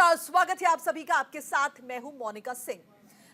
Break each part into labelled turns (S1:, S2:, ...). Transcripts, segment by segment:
S1: नमस्कार, स्वागत है आप सभी का। आपके साथ मैं हूं मोनिका सिंह।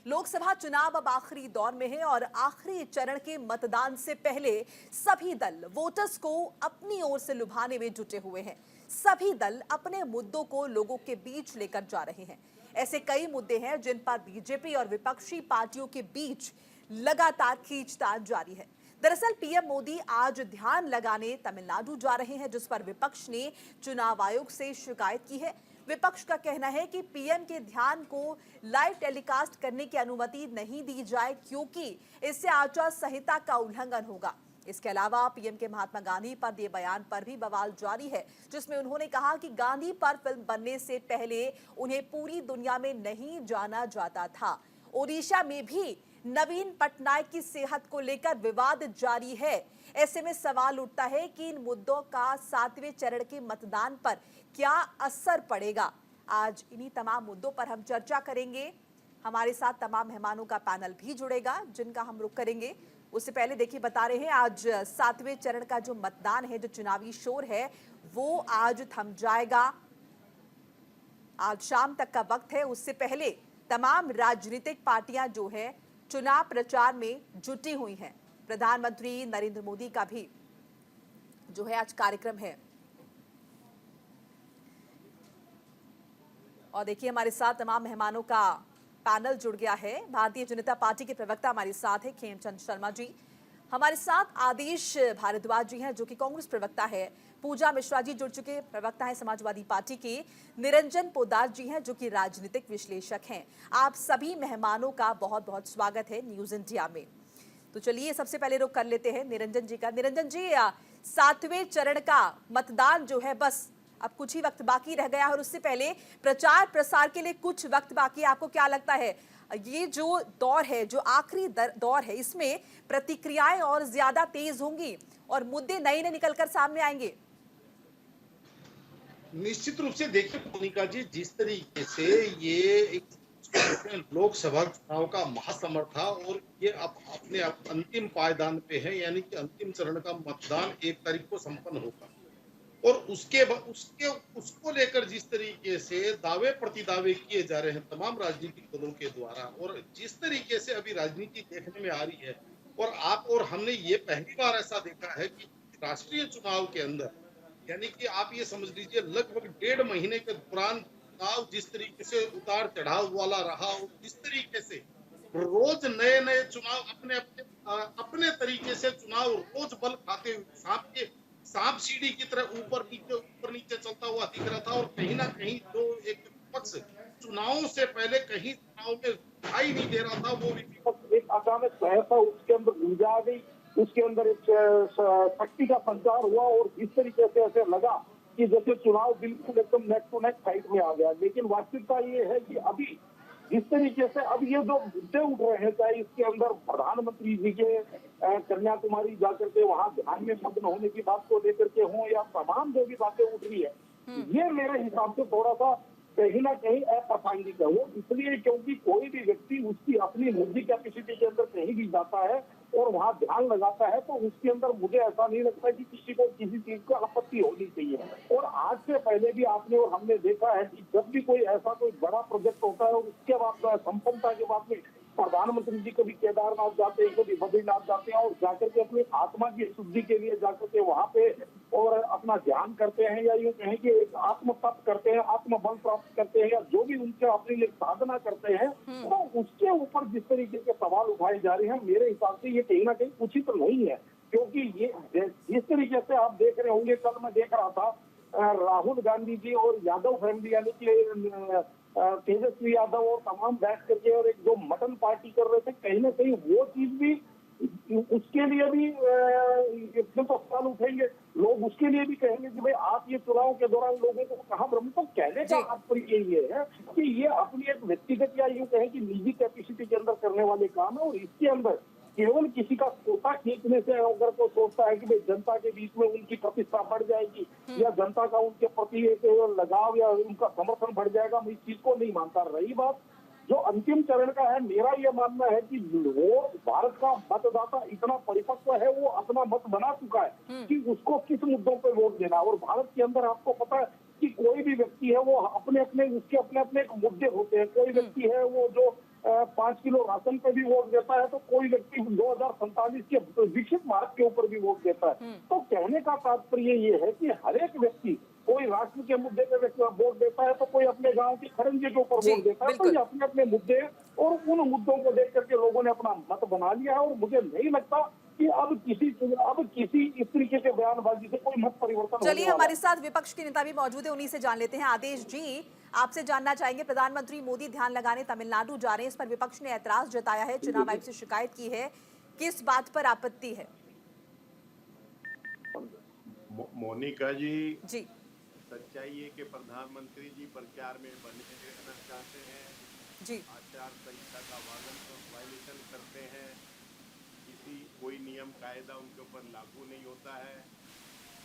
S1: लोकसभा चुनाव अब आखिरी दौर में है और आखिरी चरण के मतदान से पहले सभी दल वोटर्स को अपनी ओर से लुभाने में जुटे हुए हैं। सभी दल अपने मुद्दों को लोगों के बीच लेकर जा रहे हैं। ऐसे कई मुद्दे हैं जिन पर बीजेपी और विपक्षी पार्टियों के बीच लगातार खींचतान जारी है। दरअसल पीएम मोदी आज ध्यान लगाने तमिलनाडु जा रहे हैं, जिस पर विपक्ष ने चुनाव आयोग से शिकायत की है। विपक्ष का कहना है कि पीएम के ध्यान को लाइव टेलीकास्ट करने की अनुमति नहीं दी जाए, क्योंकि इससे आचार संहिता का उल्लंघन होगा। इसके अलावा पीएम के महात्मा गांधी पर दिए बयान पर भी बवाल जारी है, जिसमें उन्होंने कहा कि गांधी पर फिल्म बनने से पहले उन्हें पूरी दुनिया में नहीं जाना जाता था। ओडिशा में भी नवीन पटनायक की सेहत को लेकर विवाद जारी है। ऐसे में सवाल उठता है कि इन मुद्दों का 7वें चरण के मतदान पर क्या असर पड़ेगा। आज इन्हीं तमाम मुद्दों पर हम चर्चा करेंगे। हमारे साथ तमाम मेहमानों का पैनल भी जुड़ेगा, जिनका हम रुख करेंगे। उससे पहले देखिए, बता रहे हैं आज 7वें चरण का जो मतदान है, जो चुनावी शोर है, वो आज थम जाएगा। आज शाम तक का वक्त है। उससे पहले तमाम राजनीतिक पार्टियां जो है चुनाव प्रचार में जुटी हुई हैं। प्रधानमंत्री नरेंद्र मोदी का भी जो है आज कार्यक्रम है। और देखिए, हमारे साथ तमाम मेहमानों का पैनल जुड़ गया है। भारतीय जनता पार्टी के प्रवक्ता हमारे साथ है खेमचंद शर्मा जी, हमारे साथ आदेश भारद्वाज जी हैं जो कि कांग्रेस प्रवक्ता है, पूजा मिश्रा जी जुड़ चुके प्रवक्ता है समाजवादी पार्टी के, निरंजन पोद्दार जी हैं जो कि राजनीतिक विश्लेषक हैं। आप सभी मेहमानों का बहुत बहुत स्वागत है न्यूज इंडिया में। तो चलिए सबसे पहले रुख कर लेते हैं निरंजन जी का। निरंजन जी, 7वें चरण का मतदान जो है बस अब कुछ ही वक्त बाकी रह गया है और उससे पहले प्रचार प्रसार के लिए कुछ वक्त बाकी है। आपको क्या लगता है, ये जो दौर है, जो आखिरी दौर है, इसमें प्रतिक्रियाएं और ज्यादा तेज होंगी और मुद्दे नए नए निकलकर सामने आएंगे?
S2: निश्चित रूप से देखिए मोनिका जी, जिस तरीके से ये एक लोकसभा चुनाव का महासमर था और ये अब अपने अंतिम पायदान पे है, यानी कि अंतिम चरण का मतदान 1 तारीख को संपन्न होगा और उसके उसको लेकर जिस तरीके से दावे प्रतिदावे किए जा रहे हैं तमाम राजनीतिक दलों के द्वारा और जिस तरीके से अभी राजनीति देखने में आ रही है और आप और हमने ये पहली बार ऐसा देखा है कि राष्ट्रीय चुनाव के अंदर, यानी कि आप ये समझ लीजिए लगभग 1.5 महीने के दौरान चुनाव जिस तरीके से उतार चढ़ाव वाला रहा और जिस तरीके से रोज नए नए चुनाव अपने अपने अपने तरीके से चुनाव रोज बल खाते हुए सांप सीढ़ी की तरह ऊपर नीचे चलता हुआ दिख रहा था और कहीं ना कहीं जो एक विपक्ष चुनावों से पहले कहीं चुनाव में दिखाई नहीं दे रहा था, वो विपक्ष एक अचानक सहसा उसके अंदर ऊर्जा आ गई, उसके अंदर एक शक्ति का संचार हुआ और इस तरीके से ऐसे लगा कि जैसे चुनाव बिल्कुल एकदम नेक टू नेक फाइट में आ गया। लेकिन वास्तविकता ये है कि अभी जिस तरीके से अब ये जो मुद्दे उठ रहे हैं, चाहे इसके अंदर प्रधानमंत्री जी के कन्याकुमारी जाकर के वहां ध्यान में मग्न होने की बात को लेकर के हों या तमाम जो भी बातें उठ रही है, ये मेरे हिसाब से थोड़ा सा कहीं ना कहीं अप्रासंगिक है। वो इसलिए क्योंकि कोई भी व्यक्ति उसकी अपनी निजी कैपेसिटी के अंदर कहीं भी जाता है और वहां ध्यान लगाता है तो उसके अंदर मुझे ऐसा नहीं लगता कि किसी को किसी चीज को आपत्ति होनी चाहिए। और आज से पहले भी आपने और हमने देखा है कि जब भी कोई ऐसा कोई बड़ा प्रोजेक्ट होता है और उसके बाद संपन्नता के बाद में प्रधानमंत्री जी कभी केदारनाथ जाते हैं, कभी बद्रीनाथ जाते हैं और जाकर के अपनी आत्मा की शुद्धि के लिए जाकर के वहां पे और अपना ध्यान करते हैं या यूं कहें कि एक आत्म तप करते हैं, आत्म बल प्राप्त करते हैं या जो भी उनके अपने लिए साधना करते हैं, तो उसके ऊपर जिस तरीके के सवाल उठाए जा रहे हैं, मेरे हिसाब से ये कहीं ना कहीं उचित नहीं है। क्योंकि ये जिस तरीके से आप देख रहे होंगे, कल मैं देख रहा था राहुल गांधी जी और यादव फैमिली यानी कि तेजस्वी यादव और तमाम बैठ करके और एक जो मटन पार्टी कर रहे थे, कहीं ना कहीं वो चीज भी उसके लिए भी तो सवाल उठेंगे लोग, उसके लिए भी कहेंगे कि भाई आप ये चुनाव के दौरान लोगों को कहाँ भ्रम। तो कहने का तात्पर्य ये है कि ये अपनी एक व्यक्तिगत या यूं कहें कि निजी कैपेसिटी के अंदर करने वाले काम है और इसके अंदर केवल किसी का कोटा खींचने से अगर कोई सोचता है कि भाई जनता के बीच में उनकी प्रतिष्ठा बढ़ जाएगी या जनता का उनके प्रति एक लगाव या उनका समर्थन बढ़ जाएगा, मैं इस चीज को नहीं मानता। रही बात जो अंतिम चरण का है, मेरा यह मानना है कि वो भारत का मतदाता इतना परिपक्व है, वो अपना मत बना चुका है कि उसको किस मुद्दों पर वोट देना। और भारत के अंदर आपको पता है
S3: कि कोई भी व्यक्ति है वो अपने अपने उसके अपने अपने एक मुद्दे होते हैं। कोई व्यक्ति है वो जो 5 किलो राशन पे भी वोट देता है, तो कोई व्यक्ति 2047 के विकसित भारत के ऊपर भी वोट देता है। तो कहने का तात्पर्य ये है कि हर एक व्यक्ति, कोई राष्ट्र के मुद्दे पे वोट देता है, तो कोई अपने गांव की खरंजे के ऊपर
S1: जी,
S3: वोट देता है। तो
S1: बिल्कुल।
S3: ये अपने अपने मुद्दे हैं और उन मुद्दों को देख करके लोगों ने अपना मत बना लिया है। और मुझे नहीं लगता कि अब किसी इस तरीके के बयानबाजी से कोई मत परिवर्तन होने
S1: चलिए,
S3: वाला
S1: हमारे
S3: है।
S1: साथ विपक्ष के नेता भी मौजूद है, उन्हीं से जान लेते हैं। आदेश जी, आपसे जानना चाहेंगे, प्रधानमंत्री मोदी ध्यान लगाने तमिलनाडु जा रहे हैं, इस पर विपक्ष ने ऐतराज जताया है, चुनाव आयोग से शिकायत की है, किस बात पर आपत्ति है?
S4: मोनिका जी,
S1: जी
S4: सच्चाई है कि प्रधानमंत्री जी प्रचार में बने रहना चाहते हैं,
S1: जी
S4: आचार संहिता का वायलेशन करते हैं, कोई नियम कायदा उनके ऊपर लागू नहीं होता है।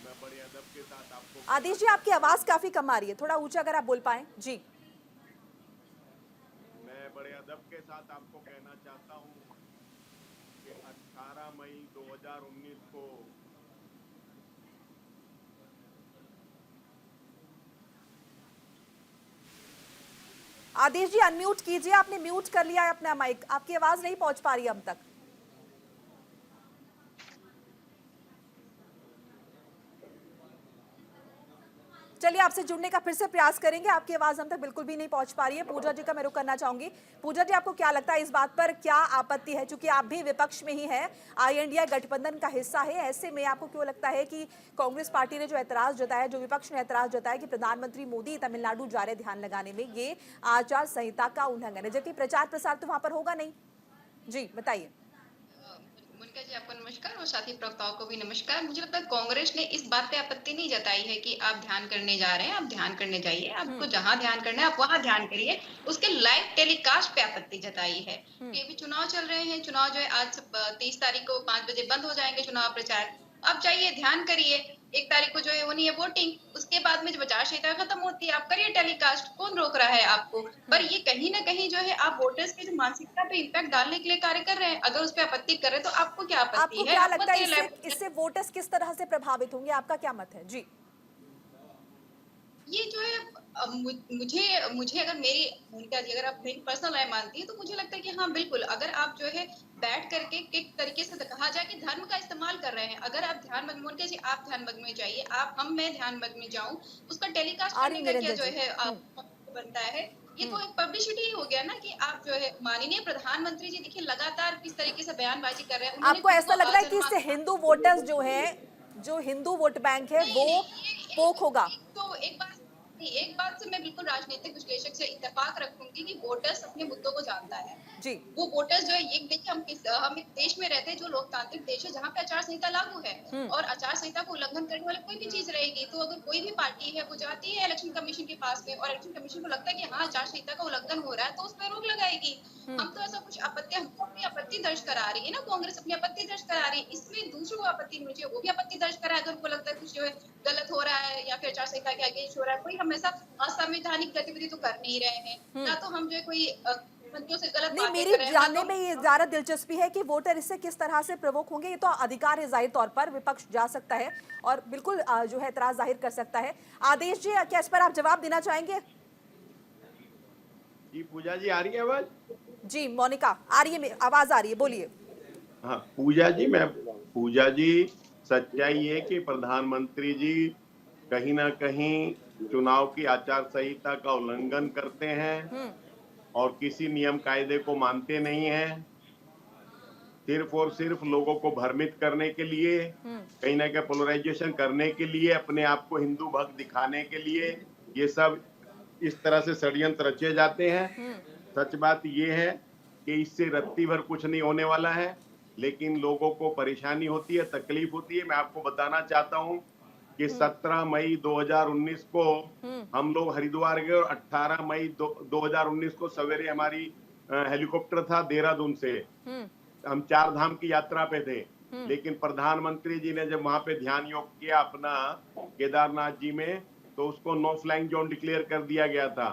S4: मैं बड़े अदब के साथ आपको
S1: आदेश जी, आपकी आवाज काफी कम आ रही है, थोड़ा ऊंचा अगर आप बोल पाए। जी
S4: मैं बड़े अदब के साथ आपको कहना चाहता हूं कि 18 मई 2019 को
S1: आदेश जी, अनम्यूट कीजिए, आपने म्यूट कर लिया है अपना माइक, आपकी आवाज नहीं पहुंच पा रही है अब तक। चलिए, आपसे जुड़ने का फिर से प्रयास करेंगे, आपकी आवाज हम तक बिल्कुल भी नहीं पहुंच पा रही है। पूजा जी का मैं रुख करना चाहूंगी। पूजा जी, आपको क्या लगता है इस बात पर, क्या आपत्ति है? चूंकि आप भी विपक्ष में ही हैं, आई इंडिया गठबंधन का हिस्सा है, ऐसे में आपको क्यों लगता है कि कांग्रेस पार्टी ने जो ऐतराज जताया, जो विपक्ष ने ऐतराज जताया कि प्रधानमंत्री मोदी तमिलनाडु जा रहे ध्यान लगाने में, ये आचार संहिता का उल्लंघन है, जबकि प्रचार प्रसार तो वहां पर होगा नहीं? जी बताइए।
S5: मोनिका जी, आपको नमस्कार और साथी प्रवक्ताओं को भी नमस्कार। मुझे लगता है कांग्रेस ने इस बात पे आपत्ति नहीं जताई है कि आप ध्यान करने जा रहे हैं, आप ध्यान करने जाइए, आपको जहां ध्यान करना है आप वहां ध्यान करिए। उसके लाइव टेलीकास्ट पे आपत्ति जताई है कि अभी चुनाव चल रहे हैं, चुनाव जो है आज 30 तारीख को 5 बजे बंद हो जाएंगे चुनाव प्रचार। आप जाइए, ध्यान करिए। 1 तारीख को जो है होनी है वोटिंग, उसके बाद में जब आचार संहिता खत्म होती है आप करिए टेलीकास्ट, कौन रोक रहा है आपको? पर ये कहीं ना कहीं जो है आप वोटर्स की जो मानसिकता पे इम्पैक्ट डालने के लिए कार्य कर रहे हैं। अगर उस पर आपत्ति कर रहे हैं तो आपको क्या
S1: आपको
S5: आपत्ति है?
S1: क्या
S5: आप मत
S1: लगता है
S5: करिए
S1: इससे वोटर्स किस तरह से प्रभावित होंगे, आपका क्या मत है? जी
S5: ये जो है मुझे मुझे अगर मेरी मोनिका जी, अगर आप मेरी पर्सनल राय मानती है तो मुझे लगता है कि हाँ बिल्कुल, अगर आप जो है बैठ करके एक तरीके से कहा जाए कि धर्म का इस्तेमाल कर रहे हैं, अगर आप ध्यान मग्न, मोनिका जी आप ध्यान मग्न में जाइए, आप मैं ध्यान मग्न में जाऊं, उसका टेलीकास्ट
S1: आ
S5: करने
S1: रही
S5: का क्या
S1: निरंजन
S5: जो
S1: जी।
S5: है आप बनता है? ये तो एक पब्लिसिटी ही हो गया ना कि आप जो है माननीय प्रधानमंत्री जी देखिए लगातार किस तरीके से बयानबाजी कर रहे हैं। उन्होंने
S1: आपको
S5: खुद
S1: ऐसा
S5: को
S1: लग रहा है कि इससे
S5: जनमानस
S1: हिंदू वोटर्स जो है, जो हिंदू वोट बैंक है,
S5: नहीं
S1: वो
S5: नहीं
S1: पोक होगा?
S5: एक बात से मैं बिल्कुल राजनीतिक विश्लेषक से इत्तेफाक रखूंगी कि वोटर्स अपने मुद्दों को जानता है।
S1: जी
S5: वो वोटर्स जो है ये देखिए, हम एक देश में रहते हैं जो लोकतांत्रिक देश है जहाँ पे आचार संहिता लागू है, और आचार संहिता को उल्लंघन करने वाले कोई भी चीज रहेगी तो अगर कोई भी पार्टी है वो जाती है इलेक्शन कमीशन के पास में और इलेक्शन कमीशन को लगता है कि हाँ आचार संहिता का उल्लंघन हो रहा है तो उस पर रोक लगाएगी। हम तो ऐसा कुछ आपत्ति, हमको अपनी आपत्ति दर्ज करा रही है ना, कांग्रेस अपनी आपत्ति दर्ज करा रही है, इसमें दूसरों को आपत्ति नहीं चाहिए, वो भी आपत्ति दर्ज कराए अगर उनको लगता है कुछ जो है गलत हो रहा है या फिर आचार संहिता के अगेंस्ट हो रहा है। कोई हम ऐसा असंवैधानिक गतिविधि तो कर नहीं रहे हैं, ना तो हम जो है कोई बंदियों से गलत
S1: नहीं,
S5: बातें
S1: मेरी
S5: कर रहे हैं, ना
S1: जानने
S5: तो
S1: में ये ज्यादा दिलचस्पी है कि वोटर इससे किस तरह से प्रवोक होंगे। ये तो अधिकार है, जाहिर तौर पर विपक्ष जा सकता है और बिल्कुल जो है एतराज जाहिर कर सकता है। आदेश जी, क्या इस पर आप जवाब देना चाहेंगे?
S4: जी पूजा जी, आ रही है आवाज?
S1: जी मोनिका, आ रही है, आवाज आ रही है, बोलिए।
S4: हाँ पूजा जी, सच्चाई है कि प्रधानमंत्री जी कहीं ना कहीं चुनाव की आचार संहिता का उल्लंघन करते हैं और किसी नियम कायदे को मानते नहीं हैं, सिर्फ और सिर्फ लोगों को भ्रमित करने के लिए, कहीं ना कहीं पोलराइजेशन करने के लिए, अपने आप को हिंदू भक्त दिखाने के लिए ये सब इस तरह से षड्यंत्र रचे जाते हैं। सच बात ये है कि इससे रत्ती भर कुछ नहीं होने वाला है, लेकिन लोगों को परेशानी होती है, तकलीफ होती है। मैं आपको बताना चाहता हूं कि 17 मई 2019 को हम लोग हरिद्वार गए और 18 मई 2019 को सवेरे हमारी हेलीकॉप्टर था देहरादून से, हम 4 धाम की यात्रा पे थे। लेकिन प्रधानमंत्री जी ने जब वहां पे ध्यान योग किया अपना केदारनाथ जी में, तो उसको नो फ्लाइंग जोन डिक्लेयर कर दिया गया था।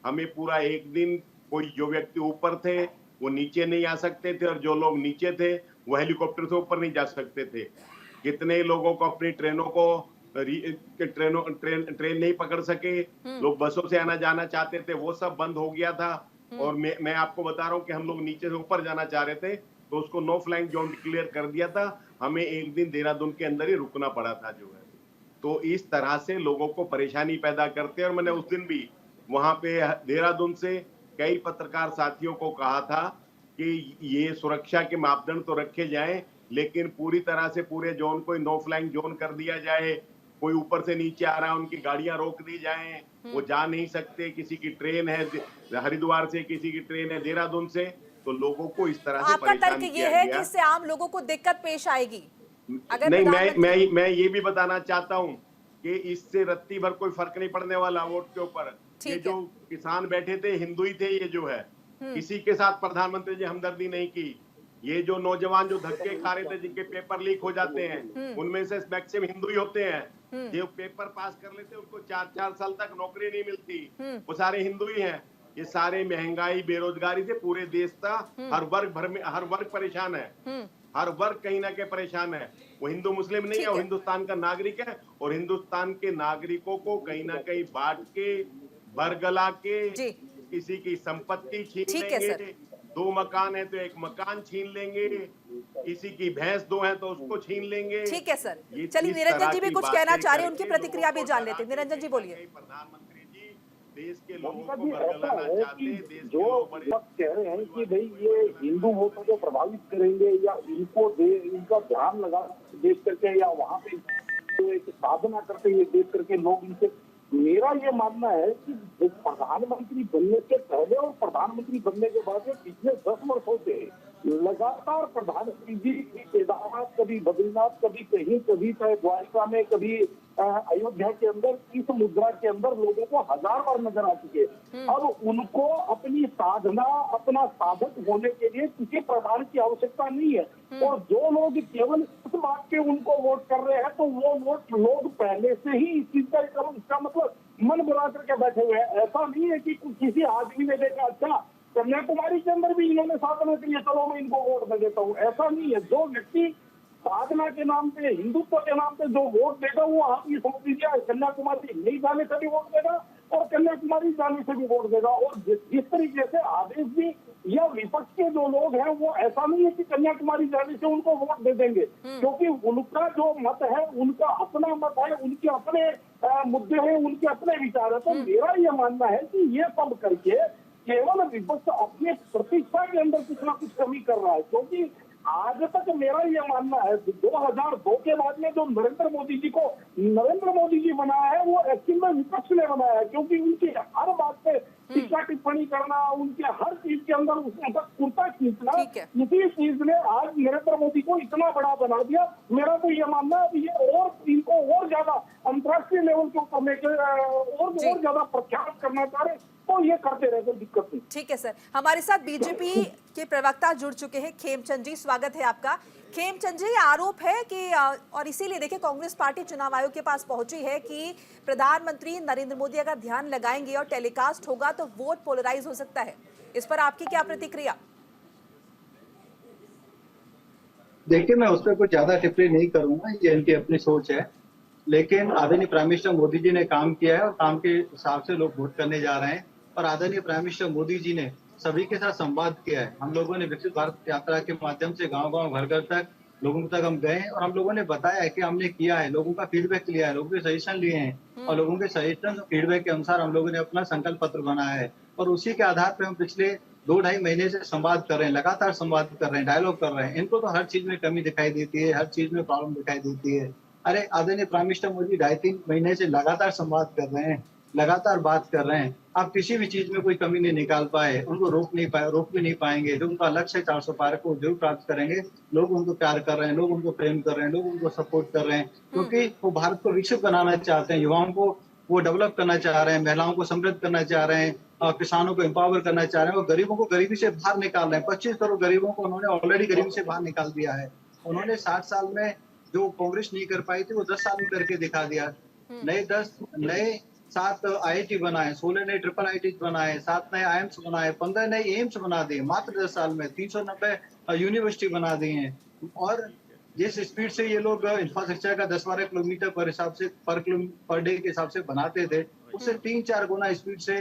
S4: हमें पूरा एक दिन कोई जो व्यक्ति ऊपर थे वो नीचे नहीं आ सकते थे और जो लोग नीचे थे वो हेलीकॉप्टर से ऊपर नहीं जा सकते थे। कितने लोगों को अपनी ट्रेनों को ट्रेन नहीं पकड़ सके, लोग बसों से आना जाना चाहते थे, वो सब बंद हो गया था। और मैं आपको बता रहा हूँ कि हम लोग नीचे से ऊपर जाना चाह रहे थे, तो उसको नो फ्लाइंग जोन डिक्लेयर कर दिया था। हमें एक दिन देहरादून के अंदर ही रुकना पड़ा था जो है। तो इस तरह से लोगों को परेशानी पैदा करते हैं। और मैंने उस दिन भी वहां पे देहरादून से कई पत्रकार साथियों को कहा था कि ये सुरक्षा के मापदंड तो रखे जाएं, लेकिन पूरी तरह से पूरे जोन को नो फ्लाइंग जोन कर दिया जाए। कोई ऊपर से नीचे आ रहा है, उनकी गाड़ियां रोक दी जाएं, वो जा नहीं सकते। किसी की ट्रेन है हरिद्वार से, किसी की ट्रेन है देहरादून से, तो लोगों को इस तरह से
S1: आपका
S4: परेशान
S1: तर्क ये
S4: किया
S1: है कि
S4: गया।
S1: इससे आम लोगों को दिक्कत पेश आएगी? अगर
S4: नहीं,
S1: प्रधानमंत्री
S4: मैं ये भी बताना चाहता हूँ कि इससे रत्ती भर कोई फर्क नहीं पड़ने वाला वोट के ऊपर। ये
S1: ठीक
S4: जो
S1: है।
S4: किसान बैठे थे हिंदू ही थे, ये जो है किसी के साथ प्रधानमंत्री जी हमदर्दी नहीं की। ये जो नौजवान जो धक्के खा रहे थे, जिनके पेपर लीक हो जाते हैं, उनमें से मैक्सिमम हिंदू ही होते हैं। जो पेपर पास कर लेते हैं, उनको 4-4 साल तक नौकरी नहीं मिलती, वो सारे हिंदू ही हैं। ये सारे महंगाई, बेरोजगारी से पूरे देश का हर वर्ग परेशान है। हर वर्ग कहीं ना कहीं परेशान है। वो हिंदू मुस्लिम नहीं है, वो हिंदुस्तान का नागरिक है। और हिंदुस्तान के नागरिकों को कहीं ना कहीं बांट के, बरगला के, किसी की संपत्ति छीन लेंगे। 2 मकान है तो 1 मकान छीन लेंगे, किसी की भैंस 2 है तो उसको छीन लेंगे।
S1: ठीक है सर, चलिए निरंजन जी भी कुछ कहना चाह रहे हैं, उनकी प्रतिक्रिया भी जान लेते हैं। निरंजन जी बोलिए।
S4: प्रधानमंत्री जी देश के लोगों
S3: ममता
S4: को
S3: जी, ऐसा
S4: बरगलाना
S3: है
S4: चाहते
S3: कि
S4: हैं। देश के
S3: जो
S4: लोग बड़े
S3: लोग कह रहे हैं कि भाई ये हिंदू वोटों को प्रभावित करेंगे या इनका ध्यान लगा देख करके या वहाँ पे एक साधना करके ये देख करके लोग इनसे, मेरा ये मानना है कि प्रधानमंत्री बनने से पहले और प्रधानमंत्री बनने के बाद में पिछले 10 वर्षों से लगातार प्रधानमंत्री जी की केदारनाथ, कभी बद्रीनाथ, कभी कहीं, कभी चाहे द्वारका में, कभी अयोध्या के अंदर, इस मुद्रा के अंदर लोगों को 1000 बार नजर आ चुके। अब उनको अपनी साधना, अपना साधक होने के लिए किसी प्रधान की आवश्यकता नहीं है। और जो लोग केवल इस बात के उनको वोट कर रहे हैं, तो वो वोट लोग पहले से ही इस चीज का, इसका मतलब मन बना करके बैठे हुए हैं। ऐसा नहीं है कि किसी आदमी ने देखा अच्छा कन्याकुमारी के अंदर भी इन्होंने साधना के लिए, चलो मैं इनको वोट दे देता हूँ। ऐसा नहीं है। जो व्यक्ति साधना के नाम पे, हिंदुत्व के नाम पे जो वोट देगा, वो आप ये समझ लीजिए कन्याकुमारी नहीं जाने से भी वोट देगा और कन्याकुमारी जाने से भी वोट देगा। और जिस तरीके से आदेश भी या विपक्ष के जो लोग हैं, वो ऐसा नहीं है कि कन्याकुमारी जाने से उनको वोट दे देंगे, क्योंकि उनका जो मत है, उनका अपना मत है, उनके अपने मुद्दे हैं, उनके अपने विचार है। तो मेरा ये मानना है कि ये सब करके केवल विपक्ष अपने प्रतिष्ठा के अंदर कुछ ना कुछ कमी कर रहा है। क्योंकि आज तक मेरा ये मानना है 2002 के बाद में जो नरेंद्र मोदी जी बनाया है, वो एक्चुअल में विपक्ष ने बनाया है। क्योंकि उनकी हर बात पे टीका टिप्पणी करना, उनके हर चीज के अंदर उसका कुर्ता खींचना, इसी चीज ने आज नरेंद्र मोदी को इतना बड़ा बना दिया। मेरा तो ये मानना है ये और इनको और ज्यादा अंतर्राष्ट्रीय लेवल के ऊपर लेकर और ज्यादा प्रख्यात करना चाह रहे, तो ये करते रहते, दिक्कत नहीं।
S1: ठीक है सर, हमारे साथ बीजेपी के प्रवक्ता जुड़ चुके हैं, खेमचंद जी, स्वागत है आपका। खेमचंद जी, आरोप है कि और इसीलिए देखिए कांग्रेस पार्टी चुनाव आयोग के पास पहुंची है कि प्रधानमंत्री नरेंद्र मोदी अगर ध्यान लगाएंगे और टेलीकास्ट होगा तो वोट पोलराइज हो सकता है। इस पर आपकी क्या प्रतिक्रिया?
S6: देखिए, मैं उस पर कुछ ज्यादा टिप्पणी नहीं करूंगा, ये इनकी अपनी सोच है। लेकिन आदरणीय प्राइम मिनिस्टर मोदी जी ने काम किया है और काम के हिसाब से लोग वोट करने जा रहे हैं। और आदरणीय प्राइम मिनिस्टर मोदी जी ने सभी के साथ संवाद किया है। हम लोगों ने विकसित भारत यात्रा के माध्यम से गांव-गांव, घर-घर तक लोगों तक हम गए हैं और हम लोगों ने बताया है कि हमने किया है, लोगों का फीडबैक लिया है, लोगों के सजेशन लिए हैं और लोगों के सजेशन और फीडबैक के अनुसार हम लोगों ने अपना संकल्प पत्र बनाया है। और उसी के आधार पर हम पिछले 2-2.5 महीने से संवाद कर रहे हैं, लगातार संवाद कर रहे हैं, डायलॉग कर रहे हैं। इनको तो हर चीज में कमी दिखाई देती है, हर चीज में प्रॉब्लम दिखाई देती है। अरे आदरणीय प्राइम मिनिस्टर मोदी 2.5-3 महीने से लगातार संवाद कर रहे हैं, लगातार बात कर रहे हैं। आप किसी भी चीज में कोई कमी नहीं निकाल पाए, उनको रोक भी नहीं पाएंगे। जो उनका लक्ष्य है 400 पार को जरूर प्राप्त करेंगे। लोग उनको प्यार कर रहे हैं, लोग उनको प्रेम कर रहे हैं, लोग उनको सपोर्ट कर रहे हैं, क्योंकि वो भारत को विकसित बनाना चाहते हैं, युवाओं को वो डेवलप करना चाह रहे हैं, महिलाओं को समृद्ध करना चाह रहे हैं और किसानों को एम्पावर करना चाह रहे हैं और गरीबों को गरीबी से बाहर निकाल रहे हैं। 25 करोड़ गरीबों को उन्होंने ऑलरेडी गरीबी से बाहर निकाल दिया है। उन्होंने 60 साल में जो कांग्रेस नहीं कर पाई थी, वो 10 साल में करके दिखा दिया। नए 7 IIT बनाए, 16 नए ट्रिपल IIT बनाए, 7 नए IIMS बनाए, 15 नए एम्स बना दिए मात्र 10 साल में, 390 यूनिवर्सिटी बना दी हैं। और जिस स्पीड से ये लोग इंफ्रास्ट्रक्चर का 10-12 किलोमीटर पर हिसाब से पर डे के हिसाब से बनाते थे, उससे 3-4 गुना स्पीड से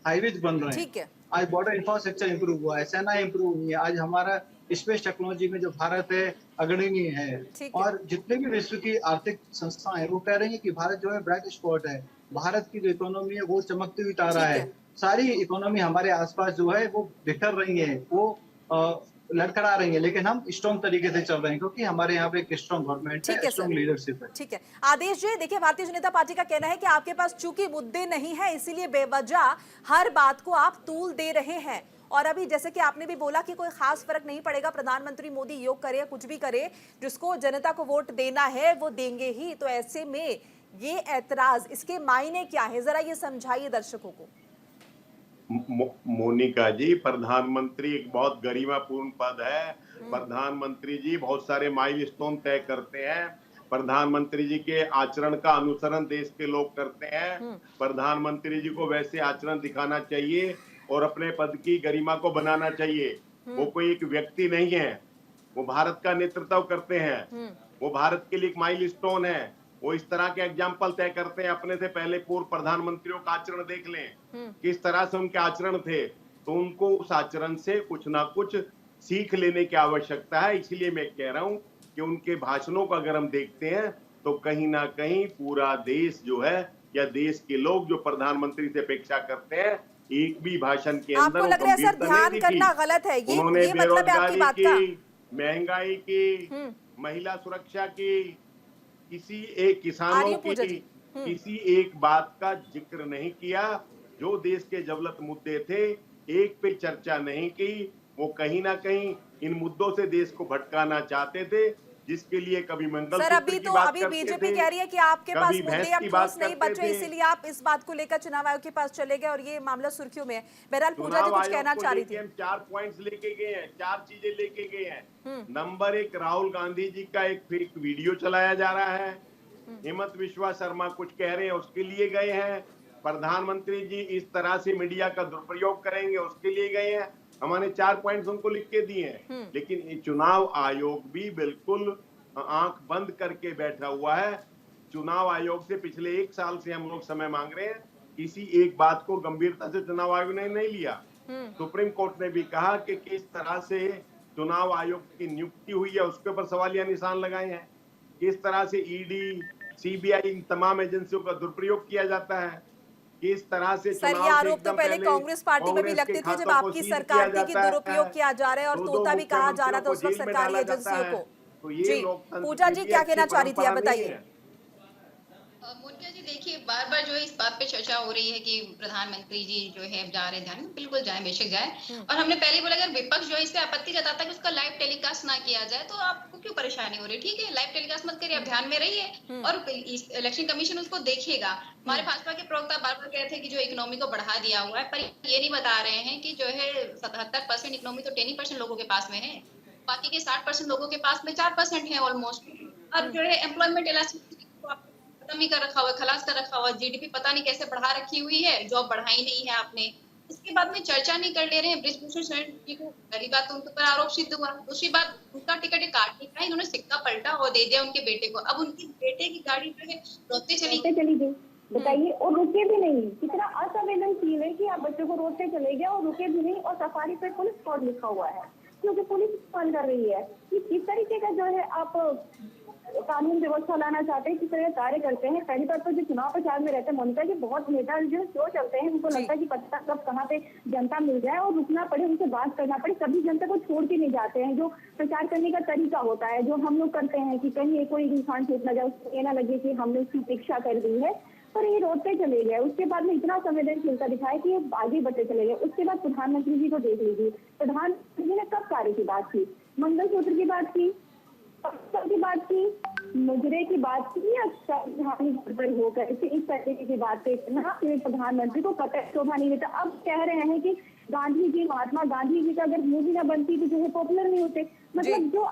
S6: हाईवेज बन रहे हैं।
S1: ठीक है।
S6: आज बॉर्डर इंफ्रास्ट्रक्चर इंप्रूव हुआ है, सेना इंप्रूव हुई है, आज हमारा स्पेस टेक्नोलॉजी में जो भारत है अग्रणी है।
S1: ठीक है।
S6: और जितने भी विश्व की आर्थिक संस्थाएं हैं वो कह रही है कि भारत जो है ब्राइट स्पॉट है, भारत की जो इकोनॉमी है वो चमकती हुई तारा
S1: ठीक
S6: है।
S1: है।
S6: सारी इकोनॉमी हमारे आसपास जो है वो बिखर रही है, वो लड़खड़ा रही है, लेकिन हम स्ट्रॉन्ग तरीके से चल रहे हैं क्योंकि हमारे यहाँ पे एक स्ट्रॉन्ग गवर्नमेंट
S1: ठीक
S6: है,
S1: है
S6: स्ट्रॉन्ग
S1: सर।
S6: लीडरशिप है।
S1: ठीक है आदेश जी, देखिए भारतीय जनता पार्टी का कहना है कि आपके पास चूंकि मुद्दे नहीं है इसीलिए बेवजह हर बात को आप तूल दे रहे हैं। और अभी जैसे कि आपने भी बोला कि कोई खास फर्क नहीं पड़ेगा, प्रधानमंत्री मोदी योग करे या कुछ भी करे, जिसको जनता को वोट देना है वो देंगे ही। तो ऐसे में ये ऐतराज, इसके मायने क्या है, जरा ये समझाइए दर्शकों को।
S4: मोनिका जी, प्रधानमंत्री एक बहुत गरिमापूर्ण पद है। प्रधानमंत्री जी बहुत सारे माइलस्टोन तय करते हैं। प्रधानमंत्री जी के आचरण का अनुसरण देश के लोग करते हैं। प्रधानमंत्री जी को वैसे आचरण दिखाना चाहिए और अपने पद की गरिमा को बनाना चाहिए। वो कोई एक व्यक्ति नहीं है, वो भारत का नेतृत्व करते हैं। वो भारत के लिए एक माइलस्टोन है। वो इस तरह के एग्जाम्पल तय करते हैं। अपने से पहले पूर्व प्रधानमंत्रियों का आचरण देख लें, किस तरह से उनके आचरण थे, तो उनको उस आचरण से कुछ ना कुछ सीख लेने की आवश्यकता है। इसलिए मैं कह रहा हूं कि उनके भाषणों को अगर हम देखते हैं तो कहीं ना कहीं पूरा देश जो है या देश के लोग जो प्रधानमंत्री से अपेक्षा करते हैं, एक भी भाषण के अंदर
S1: आपको लग रहा है सर ध्यान करना गलत है, ये मतलब है आपकी बात का?
S4: महंगाई की, महिला सुरक्षा की, किसी एक किसानों की, किसी एक बात का जिक्र नहीं किया। जो देश के जवलत मुद्दे थे एक पे चर्चा नहीं की। वो कहीं ना कहीं इन मुद्दों से देश को भटकाना चाहते थे, जिसके लिए कभी मंगलसूत्र की बात करते थे,
S1: बीजेपी कह रही है कि आपके पास मुद्दे अब ठोस नहीं बचे, इसीलिए आप इस बात को लेकर चुनाव आयोग के पास चले गए और ये मामला सुर्खियों में है। बहरहाल पूजा जी कुछ कहना चाह रही थी।
S4: हम 4 पॉइंट्स लेके गए हैं, 4 चीजें लेके गए हैं। नंबर 1, राहुल गांधी जी का एक फेक वीडियो चलाया जा रहा है। हेमंत विश्वा शर्मा कुछ कह रहे हैं, उसके लिए गए हैं। प्रधानमंत्री जी इस तरह से मीडिया का दुरुपयोग करेंगे, उसके लिए गए हैं। हमने 4 पॉइंट्स उनको लिख के दिए हैं। लेकिन चुनाव आयोग भी बिल्कुल आंख बंद करके बैठा हुआ है। चुनाव आयोग से पिछले 1 साल से हम लोग समय मांग रहे हैं, किसी एक बात को गंभीरता से चुनाव आयोग ने नहीं लिया। सुप्रीम कोर्ट ने भी कहा कि किस तरह से चुनाव आयोग की नियुक्ति हुई है उसके ऊपर सवालिया निशान लगाए हैं। किस तरह से ईडी, सीबीआई, इन तमाम एजेंसियों का दुरुपयोग किया जाता है। किस तरह से
S1: सर ये आरोप तो पहले कांग्रेस पार्टी में भी लगते थे जब आपकी सरकार थी कि दुरुपयोग किया जा रहा है और तोता भी कहा जा रहा था उस वक्त सरकारी एजेंसियों को। जी पूजा जी क्या कहना चाह रही थी, आप बताइए।
S5: मोनिका जी देखिए, बार बार जो है इस बात पे चर्चा हो रही है कि प्रधानमंत्री जी जो है जा रहे ध्यान में, बिल्कुल जाए, बेशक जाए। और हमने पहले बोला अगर विपक्ष जो है इस पे आपत्ति जताता है कि उसका लाइव टेलीकास्ट ना किया जाए तो आपको क्यों परेशानी हो रही है? ठीक है, लाइव टेलीकास्ट मत करिए, आप ध्यान में रहिए और इलेक्शन कमीशन उसको देखेगा। हमारे भाजपा के प्रवक्ता बार बार कहते हैं कि जो इकोनॉमी को बढ़ा दिया हुआ है, पर ये नहीं बता रहे हैं कि जो है 77% इकोनॉमी तो 10% लोगों के पास में है, बाकी के 60% लोगों के पास में 4% है ऑलमोस्ट। अब जो है एम्प्लॉयमेंट इलास्टिसिटी खत्म ही कर रखा हुआ है, खलास कर रखा हुआ है। जीडीपी पता नहीं कैसे बढ़ा रखी हुई है, जॉब बढ़ाई नहीं है आपने। इसके बाद में चर्चा नहीं कर ले रहे हैं बृजभूषण शरण जी को। पहली बात तो उनके ऊपर आरोप सिद्ध हुआ, दूसरी बात उनका टिकट काट नहीं था, इन्होंने सिक्का पलटा और दे दिया उनके बेटे को। अब उनके बेटे की गाड़ी जो है रोकते चली
S7: गई, बताइए, और रुके भी नहीं। कितना असंवेदनशील है कि आप बच्चों को रोकते चले गए और रुके भी नहीं, और सफारी पे पुलिस स्क्वाड लिखा हुआ है क्योंकि पुलिस मान कर रही है कि किस तरीके का जो है आप कानून व्यवस्था लाना चाहते हैं, किस तरह कार्य करते हैं। पहली बात तो जो चुनाव प्रचार में रहते हैं मोनिका जी, बहुत नेता जो स्लो चलते हैं, उनको लगता है कि पता कब कहाँ पे जनता मिल जाए और रुकना पड़े, उनसे बात करना पड़े, कभी जनता को छोड़ के नहीं जाते हैं। जो प्रचार करने का तरीका होता है जो हम लोग करते हैं कि कहीं कोई इंसान छूट न जाए, उसको ये ना लगे कि हमने उसकी उपेक्षा कर दी है, पर ये रोकते चले गए। उसके बाद में इतना संवेदनशीलता दिखाया कि ये आगे बढ़ते चले गए। उसके बाद प्रधानमंत्री जी को देख लीजिए, प्रधानमंत्री जी ने कब कार्य की बात की, मंगलसूत्र की बात की, की बात की, मुजरे की बात की, या पर होकर इस तरीके की बात पे ना प्रधानमंत्री को कतई शोभा नहीं देता। अब कह रहे हैं कि गांधी जी, महात्मा गांधी जी का अगर मूवी ना बनती तो जो है पॉपुलर नहीं होते। मतलब जो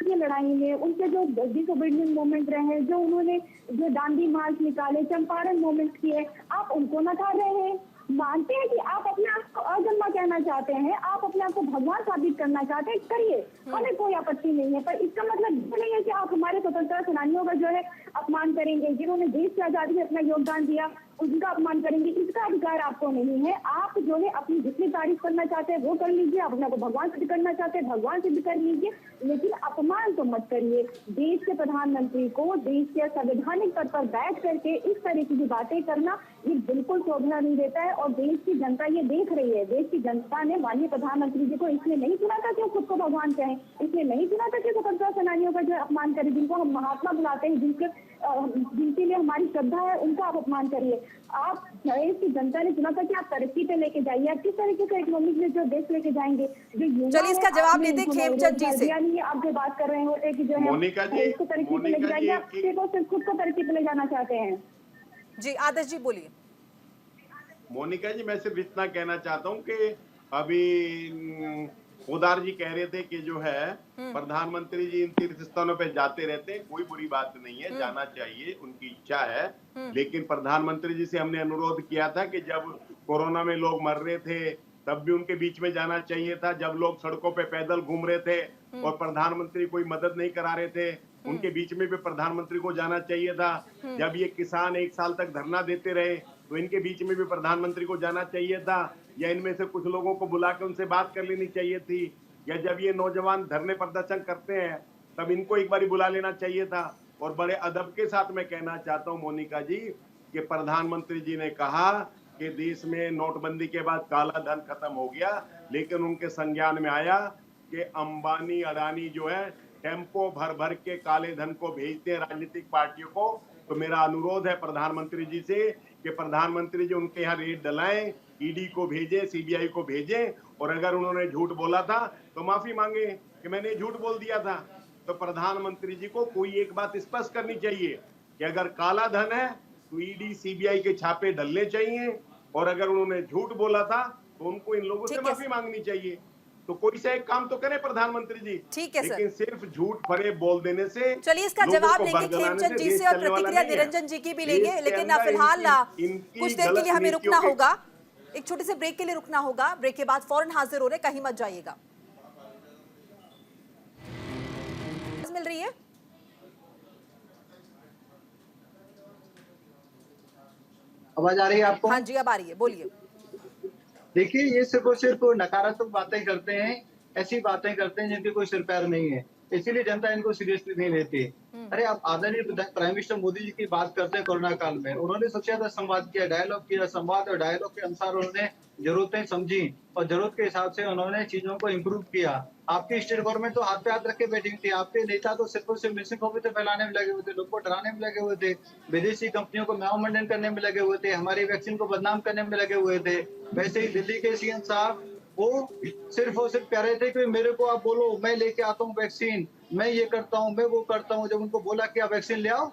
S7: ये लड़ाई में उनके जो डिसोबीडियंट मोमेंट रहे, जो उन्होंने जो दांडी मार्च निकाले, चंपारण मोमेंट किए, आप उनको नकार रहे हैं। मानते हैं कि आप अपने आप को अजन्मा कहना चाहते हैं, आप अपने आप को भगवान साबित करना चाहते हैं, करिए, हमें कोई आपत्ति नहीं है। पर इसका मतलब ये नहीं है कि आप हमारे स्वतंत्रता सेनानियों का जो है अपमान करेंगे, जिन्होंने देश की आजादी में अपना योगदान दिया उनका अपमान करेंगे। इसका अधिकार आपको नहीं है। आप जो है अपनी जितनी तारीफ करना चाहते हैं वो कर लीजिए, आप अपने को भगवान सिद्ध करना चाहते हैं भगवान सिद्ध कर लीजिए, लेकिन अपमान तो मत करिए। देश के प्रधानमंत्री को देश के संवैधानिक पद पर बैठ करके इस तरीके की बातें करना ये बिल्कुल शोभना नहीं देता है। और देश की जनता ये देख रही है, देश की जनता ने माननीय प्रधानमंत्री जी को इसलिए नहीं चुना था कि वो खुद को भगवान कहें, इसलिए नहीं चुना था कि स्वतंत्रता सेनानियों का जो अपमान करें, जिनको हम महात्मा बुलाते हैं, जिनके लिए हमारी श्रद्धा है, उनका आप अपमान करिए। आप देश की जनता ने चुना था कि आप तरक्की पे लेके जाइए, आप किस तरीके से इकोनॉमिक में जो देश लेके जाएंगे। जो युवा
S1: चलिए इसका जवाब लेते हैं खेमचंद जी से।
S7: यानी आप जो बात कर रहे होते कि जो है
S4: मोनिका जी,
S7: इसको तरक्की पे लेके जाइए, आप सिर्फ खुद को तरक्की पे ले जाना चाहते हैं।
S1: जी आदर्श जी बोलिए।
S4: मोनिका जी, मैं सिर्फ इतना कहना चाहता हूँ कि अभी उदार जी कह रहे थे कि जो है प्रधानमंत्री जी इन तीर्थ स्थानों पे जाते रहते हैं, कोई बुरी बात नहीं है, जाना चाहिए, उनकी इच्छा है। लेकिन प्रधानमंत्री जी से हमने अनुरोध किया था कि जब कोरोना में लोग मर रहे थे तब भी उनके बीच में जाना चाहिए था, जब लोग सड़कों पे पैदल घूम रहे थे और प्रधानमंत्री कोई मदद नहीं करा रहे थे उनके बीच में भी प्रधानमंत्री को जाना चाहिए था, जब ये किसान 1 साल तक धरना देते रहे तो इनके बीच में भी प्रधानमंत्री को जाना चाहिए था, या इनमें से कुछ लोगों को बुला के उनसे बात कर लेनी चाहिए थी, या जब ये नौजवान धरने प्रदर्शन करते हैं तब इनको एक बार बुला लेना चाहिए था। और बड़े अदब के साथ मैं कहना चाहता हूँ मोनिका जी कि प्रधानमंत्री जी ने कहा कि देश में नोटबंदी के बाद काला धन खत्म हो गया, लेकिन उनके संज्ञान में आया कि अंबानी अडानी जो है टेम्पो भर भर के काले धन को भेजते हैं राजनीतिक पार्टियों को। तो मेरा अनुरोध है प्रधानमंत्री जी से कि प्रधानमंत्री जी उनके यहाँ रेड डलाएं, ईडी को भेजें, सीबीआई को भेजें, और अगर उन्होंने झूठ बोला था तो माफी मांगे कि मैंने झूठ बोल दिया था। तो प्रधानमंत्री जी को कोई एक बात स्पष्ट करनी चाहिए कि अगर काला धन है तो ईडी सीबीआई के छापे डलने चाहिए, और अगर उन्होंने झूठ बोला था तो उनको इन लोगों से माफी मांगनी चाहिए। तो कोई सा एक काम तो करें प्रधानमंत्री जी,
S1: ठीक है सर,
S4: लेकिन सिर्फ झूठ भरे बोल देने से।
S1: चलिए इसका जवाब लेंगे खेमचंद जी से और प्रतिक्रिया निरंजन जी की भी लेंगे, लेकिन फिलहाल कुछ देर के लिए हमें रुकना होगा, एक छोटे से ब्रेक के लिए रुकना होगा। ब्रेक के बाद फौरन हाजिर हो रहे, कहीं मत जाइएगा। मिल रही है
S6: आवाज आ रही है आपको?
S1: हाँ जी अब आ रही है, बोलिए।
S6: देखिए, ये सिर्फ और सिर्फ नकारात्मक बातें करते हैं, ऐसी बातें करते हैं जिनके कोई सिर पैर नहीं है, इसीलिए जनता इनको सीरियसली नहीं लेती। अरे आप आदरणीय प्राइम मिनिस्टर मोदी जी की बात करते हैं कोरोना काल में, उन्होंने सबसे ज्यादा संवाद किया, डायलॉग किया, संवाद और डायलॉग के अनुसार उन्होंने जरूरतें समझी और जरूरत के हिसाब से उन्होंने चीजों को इम्प्रूव किया। आपकी स्टेट गवर्नमेंट तो हाथ पे हाथ रख के बैठी थी, आपके नेता तो सिर्फ और सिर्फ मिसइन्फॉर्मेशन फैलाने में लगे हुए थे, लोगों को डराने में लगे हुए थे, विदेशी कंपनियों को म्याऊं करने में लगे हुए थे, हमारी वैक्सीन को बदनाम करने में लगे हुए थे। वैसे ही दिल्ली के सीएम साहब वो सिर्फ और सिर्फ कह रहे थे कि मेरे को आप बोलो, मैं लेके आता हूँ वैक्सीन, मैं ये करता हूँ, मैं वो करता हूँ। जब उनको बोला कि आप वैक्सीन ले आओ,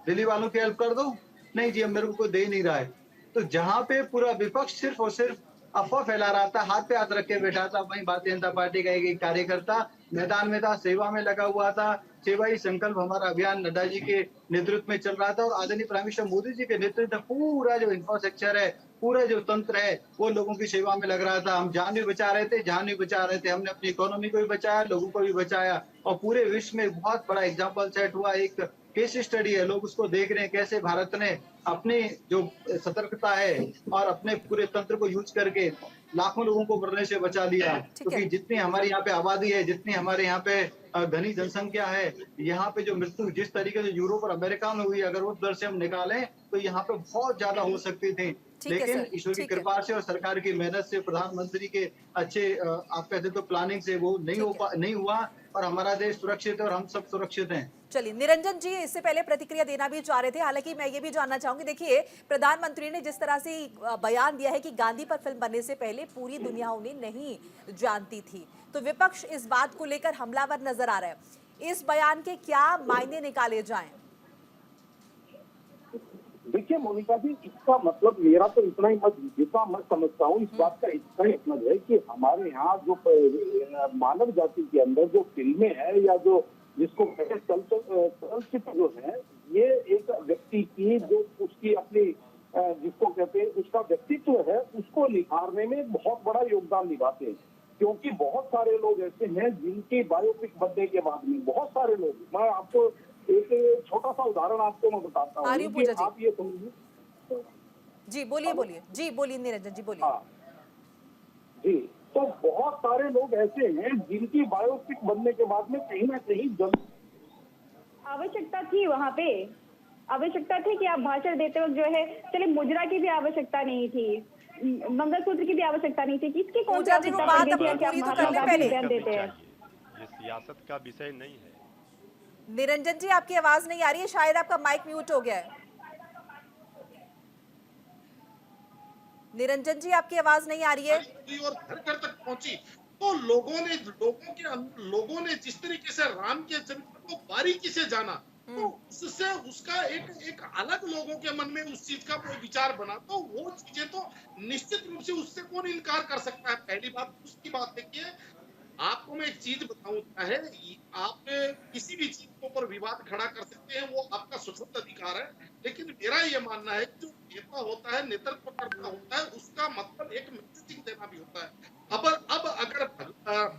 S6: दिल्ली वालों की हेल्प कर दो, नहीं जी अब मेरे को कोई दे नहीं रहा है। तो जहां पे पूरा विपक्ष सिर्फ और सिर्फ अफवाह फैला रहा था, हाथ पे हाथ रख के बैठा था, वहीं भारतीय जनता पार्टी का एक कार्यकर्ता मैदान में था, सेवा में लगा हुआ था। सेवा ही संकल्प हमारा अभियान नड्डा जी के नेतृत्व में चल रहा था, और आदरणीय प्राइम मिनिस्टर मोदी जी के नेतृत्व में पूरा जो इंफ्रास्ट्रक्चर है, पूरा जो तंत्र है, वो लोगों की सेवा में लग रहा था। हम जान भी बचा रहे थे, जान भी बचा रहे थे, हमने अपनी इकोनॉमी को भी बचाया, लोगों को भी बचाया, और पूरे विश्व में बहुत बड़ा एग्जाम्पल सेट हुआ। एक केस स्टडी है, लोग उसको देख रहे हैं कैसे भारत ने अपनी जो सतर्कता है और अपने पूरे तंत्र को यूज करके लाखों लोगों को मरने से बचा लिया। क्योंकि जितनी हमारी यहाँ पे आबादी है, जितनी हमारे यहाँ पे घनी जनसंख्या है, यहाँ पे जो मृत्यु जिस तरीके से यूरोप और अमेरिका में हुई, अगर वो दर से हम निकालें तो यहाँ पे बहुत ज्यादा हो सकती थी। लेकिन ईश्वर की कृपा से और सरकार की मेहनत से, प्रधानमंत्री के अच्छे आप कहते तो प्लानिंग से वो नहीं हुआ, और हमारा देश सुरक्षित है और हम सब सुरक्षित हैं।
S1: चलिए निरंजन जी इससे पहले प्रतिक्रिया देना भी चाह रहे थे, हालांकि मैं ये भी जानना चाहूंगी, देखिए प्रधानमंत्री ने जिस तरह से बयान दिया है कि गांधी पर फिल्म बनने से पहले पूरी दुनिया उन्हें नहीं जानती थी, तो विपक्ष इस बात को लेकर हमलावर नजर आ रहा है। इस बयान के क्या मायने निकाले जाएं?
S3: देखिए मोनिका जी, इसका मतलब मेरा तो इतना ही जितना मैं समझता हूँ, इस बात का इतना ही मतलब है कि हमारे यहाँ जो मानव जाति के अंदर जो फिल्में हैं या जो जिसको चलचित्र जो है, ये एक व्यक्ति की जो उसकी अपनी जिसको कहते हैं उसका व्यक्तित्व है, उसको निखारने में बहुत बड़ा योगदान निभाते हैं। क्योंकि बहुत सारे लोग ऐसे हैं जिनके बायोपिक बनने के बाद में बहुत सारे लोग, मैं आपको एक छोटा सा उदाहरण आपको मैं बताता हूँ
S1: आर्य
S3: कि
S1: पूजा जी।
S3: आप ये समझिए।
S1: जी बोलिए बोलिए, जी बोलिए निरंजन जी बोलिए।
S3: हाँ जी, तो बहुत सारे लोग ऐसे हैं जिनकी बायोपिक बनने के बाद में कहीं ना कहीं
S7: आवश्यकता थी वहाँ पे, आवश्यकता थी कि आप भाषण देते वक्त जो है, चलिए मुजरा की भी आवश्यकता नहीं थी, मंगलसूत्र की भी आवश्यकता नहीं थी, किसकी कौन सी
S1: पूजा जी वो
S7: आवश्यकता
S1: बात
S7: पड़ गई थी
S1: अपनी
S7: कि आप
S1: पूरी तो
S7: महात्मा
S1: कर ले
S7: गांधी
S1: पहले।
S7: बयान
S8: करनी
S7: देते हैं।
S8: चाहिए। ये सियासत का विषय नहीं है।
S1: निरंजन जी आपकी आवाज नहीं आ रही है, शायद आपका माइक म्यूट हो गया है। निरंजन जी आपकी आवाज नहीं आ रही है।
S2: और घर घर तक पहुंची तो लोगों ने जिस तरीके से राम के चरित्र को बारीकी से जाना, तो उससे उसका एक अलग लोगों के मन में उस चीज का कोई विचार बना, तो वो चीजें तो निश्चित रूप से उससे कौन इनकार कर सकता है। पहली बात। उसकी बात देखिए, आपको मैं एक चीज बताऊं, चाहे आप किसी भी चीज के ऊपर विवाद खड़ा कर सकते हैं, वो आपका स्वतंत्र अधिकार है, लेकिन मेरा ये मानना है कि जो नेता होता है, नेतृत्व करता होता है, उसका मतलब एक मैसेजिंग देना भी होता है। अब अगर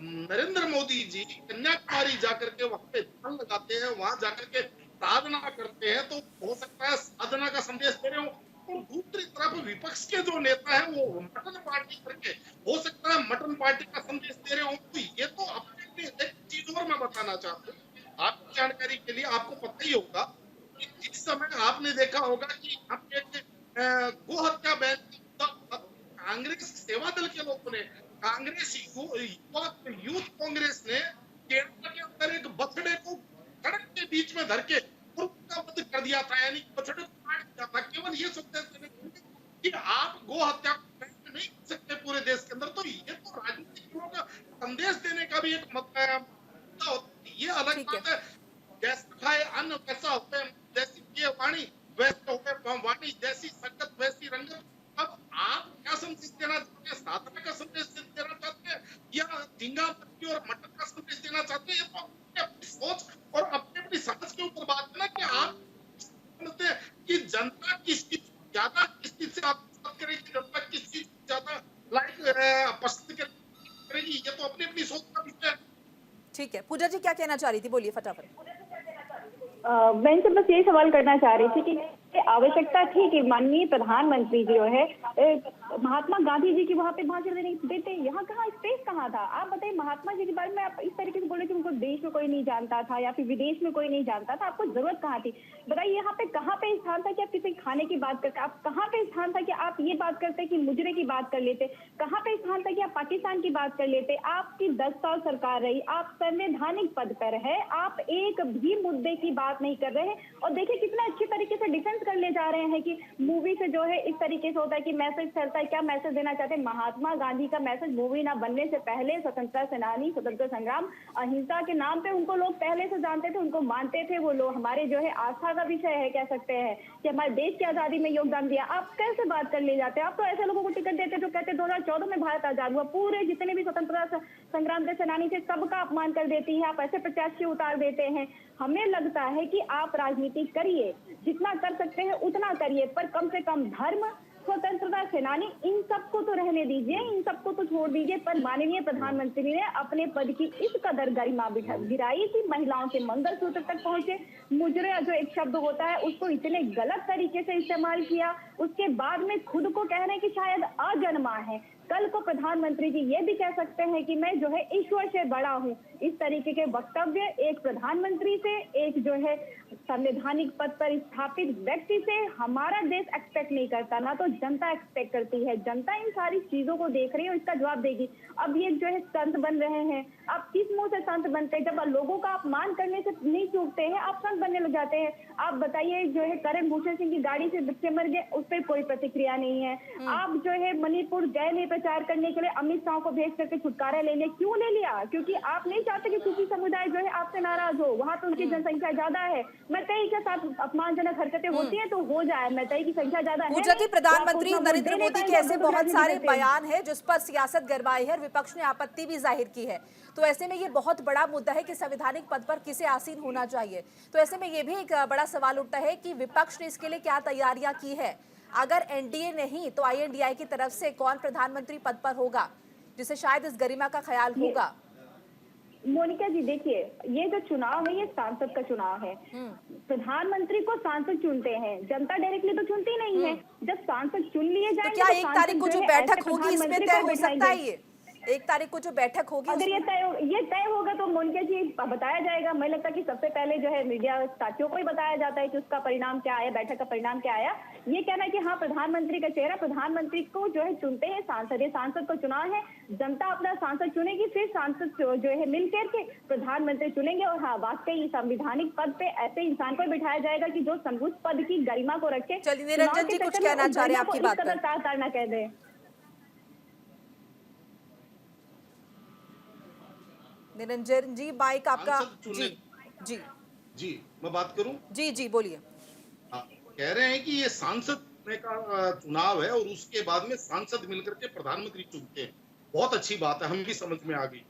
S2: नरेंद्र मोदी जी कन्याकुमारी जाकर के वहां पे ध्यान लगाते हैं, वहां जाकर के साधना करते हैं, तो हो सकता है साधना का संदेश दे रहे हो, और दूसरी तरफ विपक्ष के जो नेता है वो मटन पार्टी करके हो सकता है मटन पार्टी का संदेश दे रहे हो। तो ये तो अपने एक चीज और मैं बताना चाहता हूँ आपकी जानकारी के लिए। आपको पता ही होगा कि जिस समय आपने देखा होगा कि यहाँ पे गो हत्या बैन, कांग्रेस सेवा दल के लोगों ने, कांग्रेस यूथ कांग्रेस ने केरल के अंदर एक बछड़े को सड़क के बीच में धर के उनका वध कर दिया था, यानी बछड़े को काट दिया था, केवल ये संदेश देने के लिए कि आप गो हत्या को नहीं कर सकते पूरे देश के अंदर। तो ये तो राजनीतिक लोगों का संदेश देने का भी एक मुद्दा होता है। ये अलग बात है, जैसा खाए अन्न वैसा होता है, जैसी ये वाणी वैसे होते वाणी, जैसी संगत वैसी रंगत। अब आप क्या संदेश देना चाहते हैं? साधना का संदेश देना चाहते हैं या झींगा मच्छी और मटन का संदेश देना चाहते हैं? ये तो अपनी सोच और अपनी समझ के ऊपर बात है ना, कि आप समझते हैं कि जनता किस चीज ज्यादा, किस चीज से आप पसंद करेगी, जनता किस चीज ज्यादा पसंद करेगी, ये तो अपनी अपनी सोच का विषय है।
S1: ठीक है, पूजा जी क्या कहना चाह रही थी, बोलिए फटाफट।
S7: मैं इनसे बस यही सवाल करना चाह रही थी कि आवश्यकता थी कि माननीय प्रधानमंत्री जी जो है महात्मा गांधी जी की वहाँ पे भाषण देते, यहाँ कहाँ स्पेस कहाँ था? आप बताइए, महात्मा जी के बारे में आप इस तरीके से बोले कि उनको देश में कोई नहीं जानता था या फिर विदेश में कोई नहीं जानता था, आपको जरूरत कहाँ थी? बताइए, यहाँ पे कहाँ पे स्थान था कि आप किसी खाने की बात करते? आप कहाँ पे स्थान था कि आप ये बात करते कि मुजरे की बात कर लेते? कहाँ पे स्थान था कि आप पाकिस्तान की बात कर लेते? आपकी 10 साल सरकार रही, आप संवैधानिक पद पर है, आप एक भी मुद्दे की बात नहीं कर रहे हैं। और देखिए कितना अच्छी तरीके से डिफेंस कर ले जा रहे हैं कि मूवी से जो है इस तरीके से होता है कि मैसेज चलता है। क्या मैसेज देना चाहते हैं? महात्मा गांधी का मैसेज मूवी ना बनने से पहले स्वतंत्रता सेनानी, स्वतंत्र संग्राम, अहिंसा के नाम पे उनको लोग पहले से जानते थे, उनको मानते थे। वो लोग हमारे जो है आस्था का विषय है, कह सकते हैं कि हमारे देश की आजादी में योगदान दिया। आप कैसे बात कर ले जाते हैं? आप तो ऐसे लोगों को टिकट देते जो कहते 2014 में भारत आजाद हुआ, पूरे जितने भी स्वतंत्रता संग्राम के सेनानी थे सबका अपमान कर देती है। आप ऐसे प्रत्याशी उतार देते हैं। हमें लगता है कि आप राजनीति करिए, जितना कर सकते हैं उतना करिए, पर कम से कम धर्म, स्वतंत्रता सेनानी, इन सबको तो रहने दीजिए, इन सबको तो छोड़ दीजिए। पर माननीय प्रधानमंत्री ने अपने पद की इस कदर गरिमा गिराई कि महिलाओं के मंगलसूत्र तक पहुंचे। मुजरे जो एक शब्द होता है उसको इतने गलत तरीके से इस्तेमाल किया, उसके बाद में खुद को कह रहे हैं कि शायद अजन्मा है। कल को प्रधानमंत्री जी ये भी कह सकते हैं कि मैं जो है ईश्वर से बड़ा हूँ। इस तरीके के वक्तव्य एक प्रधानमंत्री से, एक जो है संवैधानिक पद पर स्थापित व्यक्ति से हमारा देश एक्सपेक्ट नहीं करता, ना तो जनता एक्सपेक्ट करती है। जनता इन सारी चीजों को देख रही है और इसका जवाब देगी। अब ये जो है संत बन रहे हैं, आप किस मुंह से संत बनते हैं? जब लोगों का अपमान करने से नहीं चूकते हैं, आप संत बनने लग जाते हैं। आप बताइए, जो है करण भूषण सिंह की गाड़ी से बच्चे मर गए, उस पर कोई प्रतिक्रिया नहीं है। आप जो है मणिपुर गए नहीं प्रचार करने के लिए, अमित शाह को भेज करके छुटकारा लेने, क्यों ले लिया? क्योंकि आप नहीं चाहते कि सूफी समुदाय जो है आपसे नाराज हो, वहाँ तो उनकी जनसंख्या ज्यादा है। मतई के साथ अपमानजनक हरकतें होती है तो हो जाए, मतई की संख्या ज्यादा है।
S1: पूजा जी, प्रधानमंत्री नरेंद्र मोदी के ऐसे बहुत सारे बयान हैं जिस पर सियासत गरमाई है और विपक्ष ने आपत्ति भी जाहिर की है। तो ऐसे में ये बहुत बड़ा मुद्दा है कि संवैधानिक पद पर किसे आसीन होना चाहिए। तो ऐसे में ये भी एक बड़ा सवाल उठता है कि विपक्ष ने इसके लिए क्या तैयारियां की है। अगर एनडीए नहीं तो आईएनडीआई की तरफ से कौन प्रधानमंत्री पद पर होगा, जिसे शायद इस गरिमा का ख्याल होगा?
S7: मोनिका जी देखिए, ये जो चुनाव है ये सांसद का चुनाव है। प्रधानमंत्री को सांसद चुनते हैं, जनता डायरेक्टली तो चुनती नहीं है। जब सांसद चुन लिए
S1: तो
S7: जाएंगे
S1: क्या
S7: तो
S1: 1
S7: सांसद
S1: तारीख को जो
S7: है
S1: बैठक
S7: ऐसे
S1: होगी इसमें
S7: प्रधानमंत्री
S1: तय
S7: को
S1: हो सकता
S7: बिठाएंगे।
S1: है? ये 1 तारीख को जो बैठक होगी
S7: अगर ये तय होगा तो मोनिका जी बताया जाएगा। मुझे लगता है कि सबसे पहले जो है मीडिया साथियों को ही बताया जाता है कि उसका परिणाम क्या आया, बैठक का परिणाम क्या आया। ये कहना है कि हाँ प्रधानमंत्री का चेहरा, प्रधानमंत्री को जो है चुनते हैं सांसद, ये सांसद को चुनाव है, जनता अपना सांसद चुनेगी, फिर सांसद जो है मिल करके प्रधानमंत्री चुनेंगे। और हाँ वाकई संविधानिक पद पे ऐसे इंसान को बिठाया जाएगा कि जो उस पद की गरिमा को रखे।
S1: चलिए निरंजन जी कुछ कहना चाह रहे हैं आपकी बात पर।
S7: तार ना कह दे।
S1: निरंजन जी माइक आपका। जी जी
S2: जी मैं बात करूं?
S1: जी जी बोलिए।
S2: हाँ, कह रहे हैं कि ये सांसद का चुनाव है और उसके बाद में सांसद मिलकर के प्रधानमंत्री चुनते हैं। बहुत अच्छी बात है, हम भी समझ में आ गई।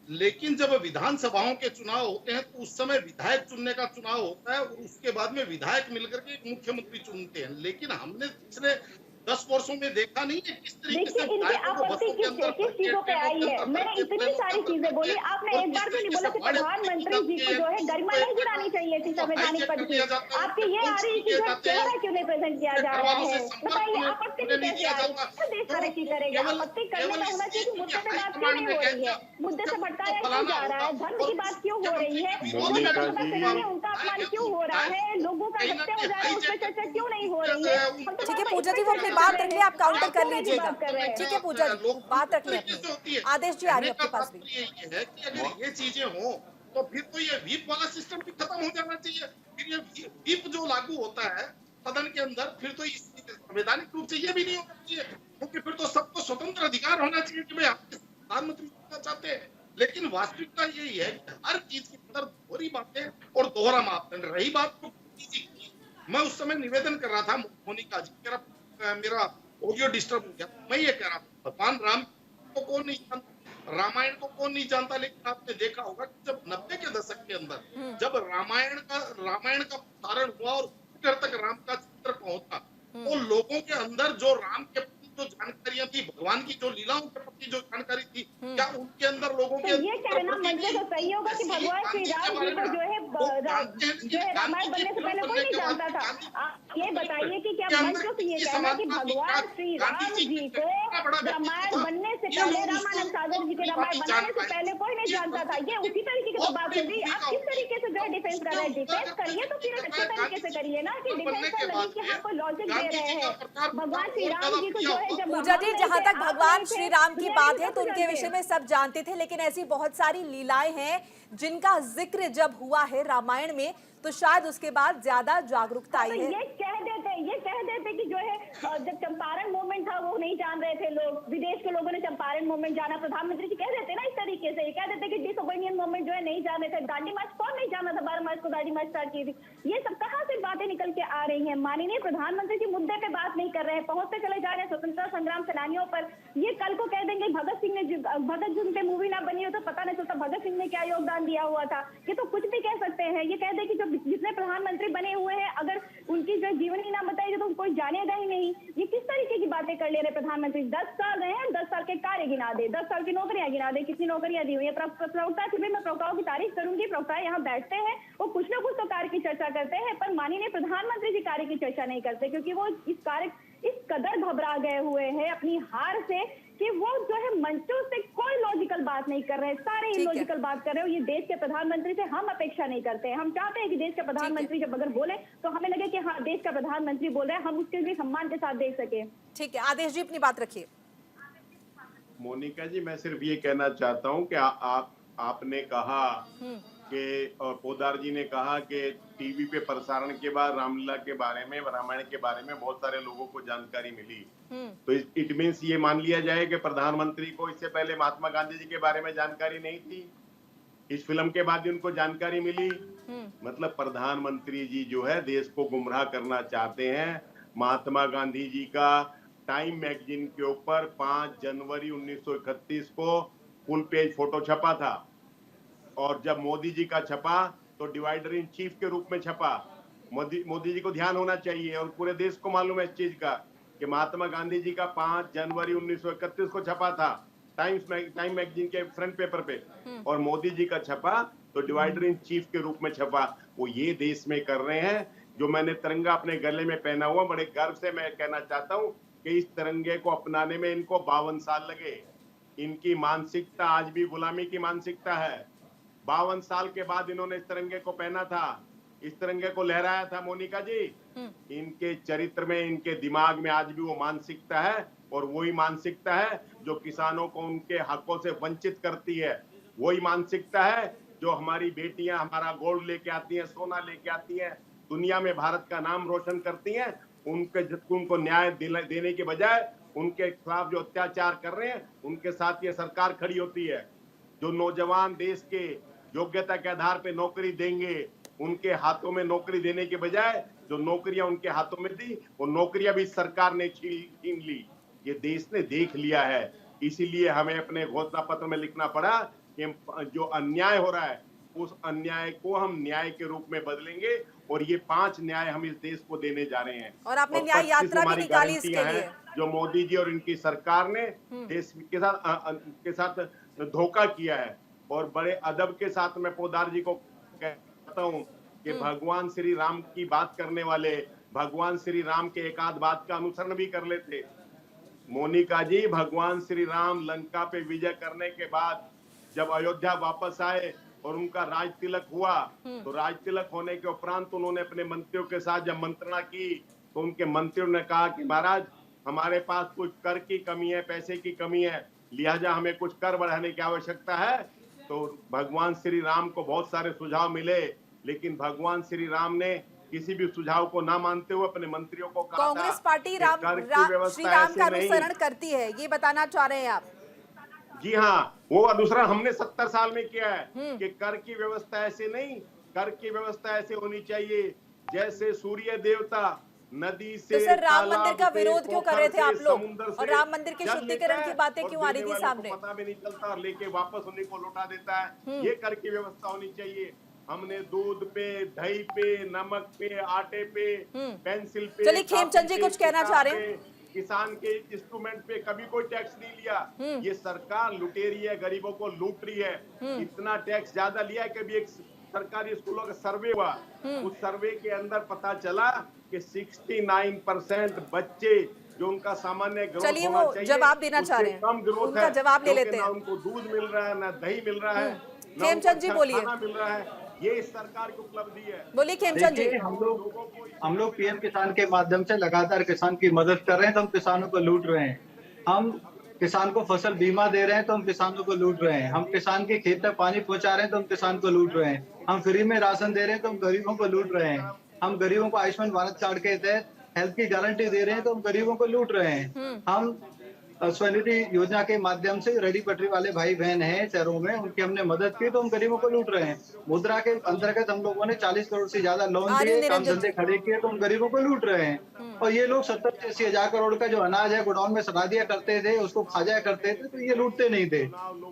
S2: लेकिन जब विधानसभाओं के चुनाव होते हैं तो उस समय विधायक चुनने का चुनाव होता है और उसके बाद में विधायक मिलकर के एक मुख्यमंत्री चुनते हैं। लेकिन हमने पिछले 10 वर्षों में देखा नहीं है किस तरीके से
S7: इनकी आपत्ति किस चीजों पे आई है। मैंने इतनी सारी चीजें बोली, आपने एक बार भी नहीं बोला कि प्रधानमंत्री जी को जो है गरिमा नहीं गिरानी चाहिए थी संवैधानिक पद की। आपकी ये आ रही है कि जो चेहरा क्यों नहीं प्रेजेंट किया जा रहा है, बताइए आपत्ति की कैसे आ रही है? देश तरक्की करेगा। आपत्ति करने का होना चाहिए कि मुद्दे पे बात क्यों नहीं हो रही है, मुद्दे से भटकाया क्यों जा रहा है, धर्म की बात क्यों हो रही है, उनका अपमान क्यों हो रहा है, लोगों का हत्या हो जा रहा है, उस पर चर्चा क्यों नहीं हो रही है?
S1: ठीक है पूजा जी, वो अपनी बात रख ले, आप काउंटर कर लीजिएगा। ठीक है पूजा जी बात रख ले अपनी। आदेश जी आ रही है आपके पास भी।
S2: ये है कि अगर ये चीजें हो तो फिर तो ये व्हीप वाला सिस्टम भी खत्म हो जाना चाहिए। फिर ये व्हीप जो लागू होता है सदन के अंदर, फिर तो संवैधानिक रूप से ये भी नहीं होना चाहिए, क्योंकि फिर तो सबको स्वतंत्र अधिकार होना चाहिए कि भाई आप प्रधानमंत्री बनना चाहते हैं। लेकिन वास्तविकता यही है कि हर चीज के अंदर दोहरी बातें और दोहरा मापदंड। रही बात तो मैं उस समय निवेदन कर रहा था मोनिका जी, मेरा ऑडियो डिस्टर्ब हो गया। मैं ये कह रहा था भगवान राम को कौन नहीं जानता, रामायण को कौन नहीं जानता। लेकिन आपने देखा होगा कि जब 90 के दशक के अंदर जब रामायण का प्रसारण हुआ और ट्विटर तक राम का चित्र पहुंचा, तो लोगों के अंदर जो राम के जो जानकारियां थी, भगवान की जो लीलाओं के प्रति जो जानकारी थी, क्या उनके अंदर लोगों के
S7: ये कहना मंत्र तो सही होगा कि भगवान श्री राम जी को जो है रामायण बनने से पहले कोई नहीं जानता था। आप ये बताइए कि क्या मंत्र से ये कहना कि भगवान श्री राम जी को रामायण बनने से पहले, रामानंद सागर जी के रामायण बनाने से पहले कोई नहीं जानता था? ये उसी तरीके की तो बात हो गई। आप किस तरीके से जो है डिफेंस कर रहे हैं? डिफेंस करिए तो फिर अच्छे तरीके से करिए ना, कि डिफेंस कर लगे कि हाँ कोई लॉजिक दे रहे हैं। भगवान श्री राम जी को जो
S1: पूजा जी जहां तक भगवान श्री राम की बात है तो उनके विषय में सब जानते थे, लेकिन ऐसी बहुत सारी लीलाएं हैं जिनका जिक्र जब हुआ है रामायण में तो शायद उसके बाद ज्यादा जागरूकता आई है।
S7: ये कह देते कि जो है जब चंपारण मूवमेंट था वो नहीं जान रहे थे लोग, विदेश के लोगों ने चंपारण मूवमेंट जाना, प्रधानमंत्री जी कह देते ना इस तरीके से, कह देते कि डिसओबीडियंट मूवमेंट जो है नहीं जान रहे थे। दांडी मार्च कौन नहीं जाना था? 12 मार्च को दांडी मार्च स्टार्ट की थी। ये सब कहाँ से बातें निकल के आ रही है? माननीय प्रधानमंत्री जी मुद्दे पे बात नहीं कर रहे हैं, पहुंचते चले जा रहे हैं स्वतंत्रता संग्राम सेनानियों पर। ये कल को कह देंगे भगत सिंह पे मूवी ना बनी हो तो पता नहीं चलता भगत सिंह ने क्या योगदान दिया हुआ था। ये तो कुछ भी कह सकते हैं। ये कह दे कि जो जितने प्रधानमंत्री बने हुए हैं अगर उनकी जो जीवनी ना बताई तो कोई जानेगा ही नहीं। ये किस तरीके की बातें कर ले रहे प्रधानमंत्री? 10 साल रहे हैं, 10 साल के कार्य गिना दे, 10 साल की नौकरियां गिना दे, कितनी नौकरियां दी हुई है। प्रवक्ता की भी मैं प्रवक्ताओं की तारीफ करूंगी, प्रवक्ता यहाँ बैठते हैं वो कुछ ना कुछ तो कार्य की चर्चा करते हैं, पर माननीय प्रधानमंत्री जी कार्य की चर्चा नहीं करते, क्योंकि वो इस कदर घबरा गए हुए हैं अपनी हार से कि वो जो है मंचों से कोई लॉजिकल बात नहीं कर रहे, सारे इलॉजिकल बात कर रहे हो। ये देश के प्रधानमंत्री से हम अपेक्षा नहीं करते हैं। हम चाहते हैं कि देश के प्रधानमंत्री जब अगर बोले तो हमें लगे कि हाँ देश का प्रधानमंत्री बोल रहे हैं, हम उसके भी सम्मान के साथ देख सके।
S1: ठीक है आदेश जी अपनी बात रखिए।
S4: मोनिका जी मैं सिर्फ ये कहना चाहता हूँ कि आपने कहा कि और पोदार जी ने कहा कि टीवी पे प्रसारण के बाद रामलीला के बारे में, रामायण के बारे में बहुत सारे लोगों को जानकारी मिली। तो इट मीन्स ये मान लिया जाए कि प्रधानमंत्री को इससे पहले महात्मा गांधी जी के बारे में जानकारी नहीं थी, इस फिल्म के बाद उनको जानकारी मिली। मतलब प्रधानमंत्री जी जो है देश को गुमराह करना चाहते हैं। महात्मा गांधी जी का टाइम मैगजीन के ऊपर 5 जनवरी 1931 को फुल पेज फोटो छपा था, और जब मोदी जी का छपा तो डिवाइडर इन चीफ के रूप में छपा। मोदी जी को ध्यान होना चाहिए और पूरे देश को मालूम है इस चीज का कि महात्मा गांधी जी का 5 जनवरी 1931 को छपा था टाइम मैगजीन के फ्रंट पेपर पे, और मोदी जी का छपा तो डिवाइडर इन चीफ के रूप में छपा। वो ये देश में कर रहे हैं। जो मैंने तिरंगा अपने गले में पहना हुआ, बड़े गर्व से मैं कहना चाहता हूँ कि इस तिरंगे को अपनाने में इनको 52 साल लगे। इनकी मानसिकता आज भी गुलामी की मानसिकता है। 52 साल के बाद इन्होंने इस तिरंगे को पहना था, इस तिरंगे को लहराया था। मोनिका जी, इनके चरित्र में, इनके दिमाग में आज भी वो मानसिकता है, और वही मानसिकता है जो किसानों को उनके हकों से वंचित करती है। वही मानसिकता है जो हमारी बेटियां हमारा गोल्ड लेके आती हैं, सोना लेके आती हैं, दुनिया में भारत का नाम रोशन करती हैं। उनको न्याय देने के बजाय उनके खिलाफ जो अत्याचार कर रहे हैं, उनके साथ ये सरकार खड़ी होती है। जो नौजवान देश के योग्यता के आधार पे नौकरी देंगे, उनके हाथों में नौकरी देने के बजाय जो नौकरियां उनके हाथों में थी, वो नौकरियां भी सरकार ने छीन ली। ये देश ने देख लिया है। इसीलिए हमें अपने घोषणा पत्र में लिखना पड़ा कि जो अन्याय हो रहा है, उस अन्याय को हम न्याय के रूप में बदलेंगे, और ये 5 न्याय हम इस देश को देने जा रहे हैं।
S1: और आपने न्याय यात्रा भी निकाली इसके लिए,
S4: जो मोदी जी और इनकी सरकार ने देश के साथ धोखा किया है। और बड़े अदब के साथ मैं पोदार जी को कहता हूँ कि भगवान श्री राम की बात करने वाले भगवान श्री राम के एक आध बात का अनुसरण भी कर लेते। मोनिका जी, भगवान श्री राम लंका पे विजय करने के बाद जब अयोध्या वापस आए और उनका राज तिलक हुआ, तो राज तिलक होने के उपरांत उन्होंने अपने मंत्रियों के साथ जब मंत्रणा की, तो उनके मंत्रियों ने कहा कि महाराज, हमारे पास कुछ कर की कमी है, पैसे की कमी है, लिहाजा हमें कुछ कर बढ़ाने की आवश्यकता है। तो भगवान श्री राम को बहुत सारे सुझाव मिले, लेकिन भगवान श्री राम ने किसी भी सुझाव को ना मानते हुए अपने मंत्रियों को कहा।
S1: कांग्रेस पार्टी श्री राम का अनुसरण करती है, ये बताना चाह रहे हैं आप?
S4: जी हाँ, वो अनुसरण हमने 70 साल में किया है कि कर की व्यवस्था ऐसे नहीं, कर की व्यवस्था ऐसे होनी चाहिए जैसे सूर्य देवता नदी से।
S1: तो सर, राम मंदिर का विरोध क्यों कर रहे थे आप लोग, और राम मंदिर के शुद्धिकरण की बातें क्यों आ रही थी सामने?
S4: पता भी नहीं चलता और लेके वापस उन्हीं को लौटा देता है। ये कर की व्यवस्था होनी चाहिए। हमने दूध पे, दही पे, नमक पे, आटे पे, पेंसिल पे।
S1: चलिए, खेमचंद जी कुछ कहना चाह रहे हैं।
S4: किसान के इंस्ट्रूमेंट पे कभी कोई टैक्स नहीं लिया। ये सरकार लुटेरी है, गरीबों को लूट रही है। इतना टैक्स ज्यादा लिया है। कभी एक सरकारी स्कूलों का सर्वे हुआ, उस सर्वे के अंदर पता चला कि 69% बच्चे जो उनका सामान्य ग्रोथ होना चाहिए,
S1: जवाब देना चाह रहे हैं,
S4: कम ग्रोथ
S1: उनका जवाब ले लेते हैं।
S4: ना उनको दूध मिल रहा है, ना दही मिल रहा है,
S1: खेमचंद जी बोलिए।
S4: मिल रहा है। ये इस सरकार की उपलब्धि है।
S1: बोलिए खेमचंद जी।
S6: हम लोग पीएम किसान के माध्यम से लगातार किसान की मदद कर रहे हैं, तो हम किसानों को लूट रहे हैं। हम किसान को फसल बीमा दे रहे हैं, तो हम किसानों को लूट रहे हैं। हम किसान के खेत तक पानी पहुंचा रहे हैं, तो हम किसान को लूट रहे हैं। हम फ्री में राशन दे रहे हैं, तो हम गरीबों को लूट रहे हैं। हम गरीबों को आयुष्मान भारत कार्ड के तहत हेल्थ की गारंटी दे रहे हैं, तो हम गरीबों को लूट रहे हैं। हम स्वनिधि योजना के माध्यम से रेडी पटरी वाले भाई बहन हैं शहरों में, उनकी हमने मदद की, तो हम गरीबों को लूट रहे हैं। मुद्रा के अंतर्गत हम लोगों ने 40 करोड़ से ज्यादा लोन दिए, काम धंधे खड़े किए, तो हम गरीबों को लूट रहे हैं। और ये लोग 70 से 80 हजार करोड़ का जो अनाज है गोडाउन में सड़ा दिया करते थे, उसको खा जाया करते थे, तो ये लूटते नहीं थे।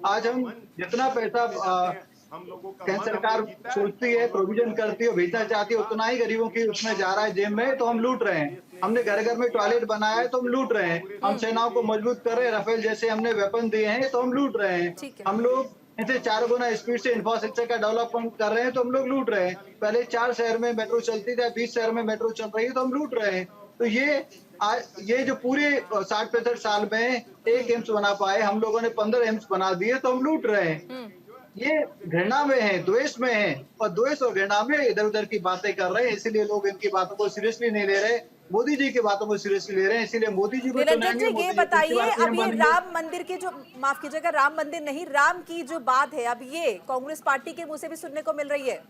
S6: आज हम जितना पैसा केंद्र सरकार सोचती है, प्रोविजन करती है, भेजना चाहती है, उतना ही गरीबों की उसमें जा रहा है जेब में, तो हम लूट रहे हैं। हमने घर घर में टॉयलेट बनाया है, तो हम लूट रहे हैं। हम सेनाओं को मजबूत कर रहे हैं, राफेल जैसे हमने वेपन दिए हैं, तो हम लूट रहे हैं। हम लोग ऐसे 4 गुना स्पीड से इंफ्रास्ट्रक्चर का डेवलपमेंट कर रहे हैं, तो हम लोग लूट रहे हैं। पहले 4 शहर में मेट्रो चलती थी, 20 शहर में मेट्रो चल रही है, तो हम लूट रहे हैं। तो ये जो पूरे 60-65 साल में एक एम्स बना पाए, हम लोगों ने 15 एम्स बना दिए, तो हम लूट रहे हैं। ये घृणा में है, द्वेष में है, और द्वेष और घृणा में इधर उधर की बातें कर रहे हैं। इसीलिए लोग इनकी बातों को सीरियसली नहीं ले रहे, मोदी जी की बातों को सीरियसली ले रहे हैं। इसीलिए मोदी जी को
S1: निरंजन जी, ये बताइए, अब ये राम मंदिर की जो, माफ कीजिएगा, राम मंदिर नहीं, राम की जो बात है, अब ये कांग्रेस पार्टी के मुंह से भी सुनने को मिल रही है।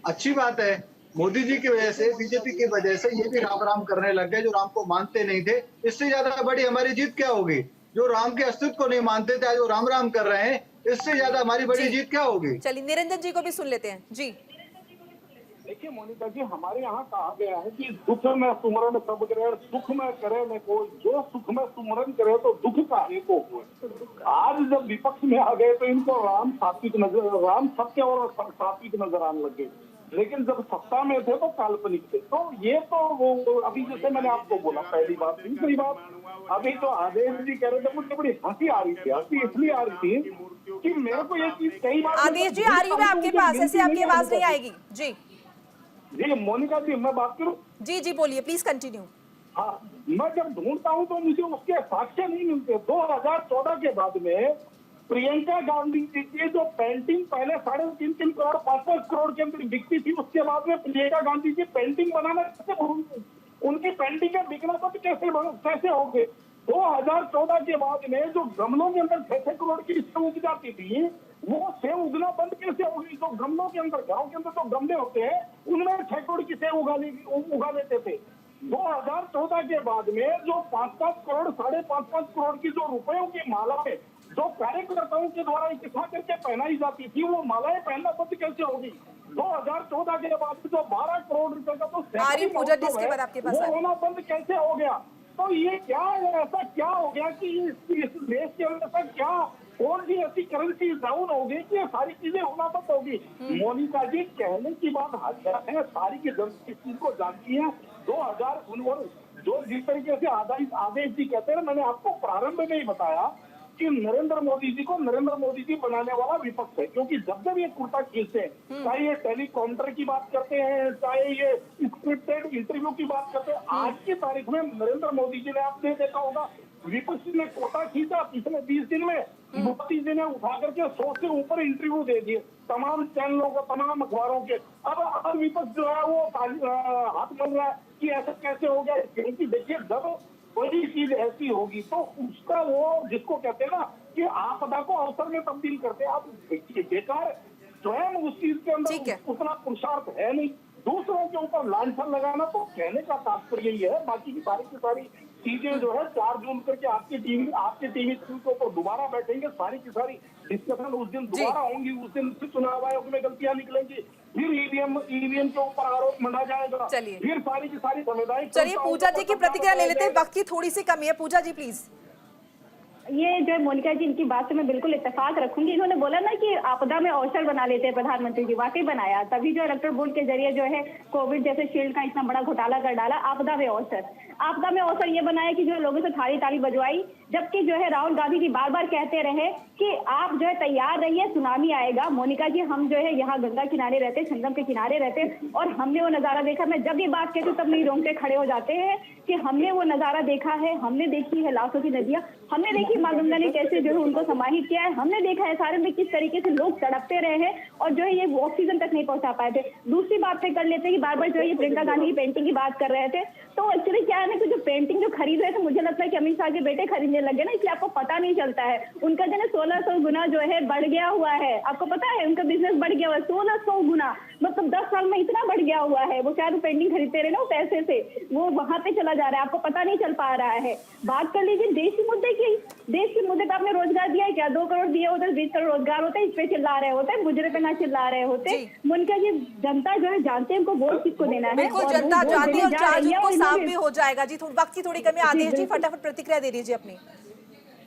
S6: अच्छी बात है। मोदी जी की वजह से, बीजेपी की वजह से ये भी राम राम करने लग गए, जो राम को मानते नहीं थे। इससे ज्यादा बड़ी हमारी जीत क्या होगी? जो राम के अस्तित्व को नहीं मानते थे, आज वो राम राम कर रहे हैं। इससे ज्यादा हमारी बड़ी जीत क्या होगी?
S1: चलिए, निरंजन जी को भी सुन लेते हैं जी।
S3: देखिए मोनिका जी, हमारे यहाँ कहा गया है कि दुख में सुमरन सब करे, सुख में करे न कोई, जो सुख में सुमरन करे तो दुख का एको हो। आज जब विपक्ष में आ गए, तो इनको राम सत्य और सात्विक नजर आने लगे। लेकिन जब सत्ता में थे तो काल्पनिक थे। तो ये तो वो अभी जैसे मैंने आपको बोला पहली बात, दूसरी बात, अभी तो आदेश जी कह रहे थे, मुझे बड़ी हंसी आ रही थी। हंसी इसलिए आ रही थी कि मेरे को ये चीज कई बार,
S1: आदेश जी आ रही हूँ मैं आपके पास, ऐसे आपकी आवाज नहीं आएगी। जी
S3: जी मोनिका जी, मैं बात करूं?
S1: जी जी बोलिए, प्लीज कंटिन्यू।
S3: हाँ, मैं जब ढूंढता हूं तो मुझे उसके साक्ष्य नहीं मिलते। 2014 के बाद में प्रियंका गांधी जी की जो पेंटिंग पहले 3.5 करोड़ 5 करोड़ के अंदर बिकती थी, उसके बाद में प्रियंका गांधी जी पेंटिंग बनाना कैसे भूल गई? उनकी पेंटिंग का बिकना तो कैसे हो गए? 2014 के बाद में जो गमलों के अंदर 6 करोड़ की सेव उग जाती थी, वो सेव उगना बंद कैसे हो गई? तो गमलों के अंदर, घरों के अंदर तो गमले होते हैं, उनमें 6 करोड़ की सेव उगा लेते थे। 2014 के बाद में जो 5-5 करोड़ 5.5 करोड़ की जो रुपयों की मालाएं जो कार्यकर्ताओं के द्वारा इकट्ठा करके पहनाई जाती थी, वो मालाएं पहनना बंद कैसे होगी? 2014 के बाद जो 12 करोड़ रुपए का तो
S1: आर्य पूजा डिस्क के बाद आपके पास
S3: वो होना बंद कैसे हो गया? तो ये क्या है, ऐसा क्या हो गया कि इस देश के अंदर ऐसा क्या, कौन सी ऐसी करेंसी डाउन हो गई कि ये सारी चीजें होना बंद होगी? मोनिका जी, कहने की बात हाथ है, सारी की जनता इस चीज को जानती है। 2019 जो जिस तरीके से आदेश जी कहते हैं, मैंने आपको प्रारंभ में ही बताया कि नरेंद्र मोदी जी को नरेंद्र मोदी जी बनाने वाला विपक्ष है, क्योंकि जब जब ये कुर्ता खींचते हैं, चाहे ये टेलीकाउंटर की बात करते हैं, चाहे ये स्क्रिप्टेड इंटरव्यू की बात करते हैं, आज की तारीख में नरेंद्र मोदी जी ने, आपने देखा होगा, विपक्ष ने कोटा खींचा पिछले 20 दिन में, मोदी जी ने उठा करके 100 से ऊपर इंटरव्यू दे दिए तमाम चैनलों को, तमाम अखबारों के। अब विपक्ष जो है वो हाथ मल रहा है कि ऐसा कैसे हो गया? क्योंकि देखिए, जब कोई चीज ऐसी होगी तो उसका वो जिसको कहते हैं ना कि आपदा को अवसर में तब्दील करते हैं। आप देखिए, बेकार स्वयं उस चीज के अंदर उतना पुरुषार्थ है नहीं, दूसरों के ऊपर लांछन लगाना। तो कहने का तात्पर्य ये है, बाकी की सारी चीजें जो है 4 जून करके आपके टीवी के ऊपर दोबारा बैठेंगे, सारी की सारी डिस्कशन उस दिन दोबारा होंगी। उस दिन फिर चुनाव आयोग में गलतियां निकलेंगी, फिर ईवीएम के ऊपर आरोप मंडा जाएगा, फिर सारी की सारी समुदाय।
S1: चलिए पूजा जी की प्रतिक्रिया ले लेते हैं, वक्त की थोड़ी सी कमी है। पूजा जी प्लीज।
S7: ये जो मोनिका जी, इनकी बात से मैं बिल्कुल इत्तेफाक रखूंगी। इन्होंने बोला ना कि आपदा में अवसर बना लेते हैं प्रधानमंत्री जी, वाकई बनाया। तभी जो इलेक्ट्रल बोर्ड के जरिए जो है कोविड जैसे शील्ड का इतना बड़ा घोटाला कर डाला। आपदा में अवसर ये बनाया कि जो लोगों से थाली ताली बजवाई, जबकि जो है राहुल गांधी जी बार बार कहते रहे कि आप जो है तैयार रहिए, सुनामी आएगा। मोनिका जी, हम जो है यहाँ गंगा किनारे रहते, संगम के किनारे रहते, और हमने वो नजारा देखा। मैं जब ये बात कहती हूँ तब मेरे रोंगटे खड़े हो जाते हैं कि हमने वो नजारा देखा है, हमने देखी है लाखों की नदियां, हमने देखी माँ गंगा ने कैसे जो है उनको समाहित किया है, हमने देखा है सारे में किस तरीके से लोग तड़पते रहे हैं और जो है ये ऑक्सीजन तक नहीं पहुंचा पाए थे। दूसरी बात पे कर लेते हैं कि बार बार जो है ये प्रियंका गांधी की पेंटिंग की बात कर रहे थे, तो एक्चुअली क्या है ना कि जो पेंटिंग जो खरीद रहे थे, मुझे लगता है कि अमित शाह के बेटे खरीदने लगे ना, इसलिए आपको पता नहीं चलता है। उनका जो है 1600 गुना जो है बढ़ गया हुआ है, आपको पता है, उनका बिजनेस बढ़ गया हुआ है 1600 गुना, मतलब 10 साल में इतना बढ़ गया हुआ है। वो शायद पेंटिंग खरीदते रहे ना, वो पैसे से वो वहां पे चला जा रहा है, आपको पता नहीं चल पा रहा है। बात कर लीजिए देश के मुद्दे की, देश के मुद्दे पे आपने रोजगार दिया है क्या? 2 करोड़ दिए होते, 20 करोड़ रोजगार होते, इस पे चिल्ला रहे होते, मुजरे पे ना चिल्ला रहे होते। उनका ये जनता जो है जानते हैं उनको वोट किसको देना है।
S1: बिल्कुल, जनता जानती है और 4 जून को साफ भी हो जाएगा। जी वक्त की थोड़ी कमी। आदेश जी फटाफट प्रतिक्रिया दे दीजिए अपनी,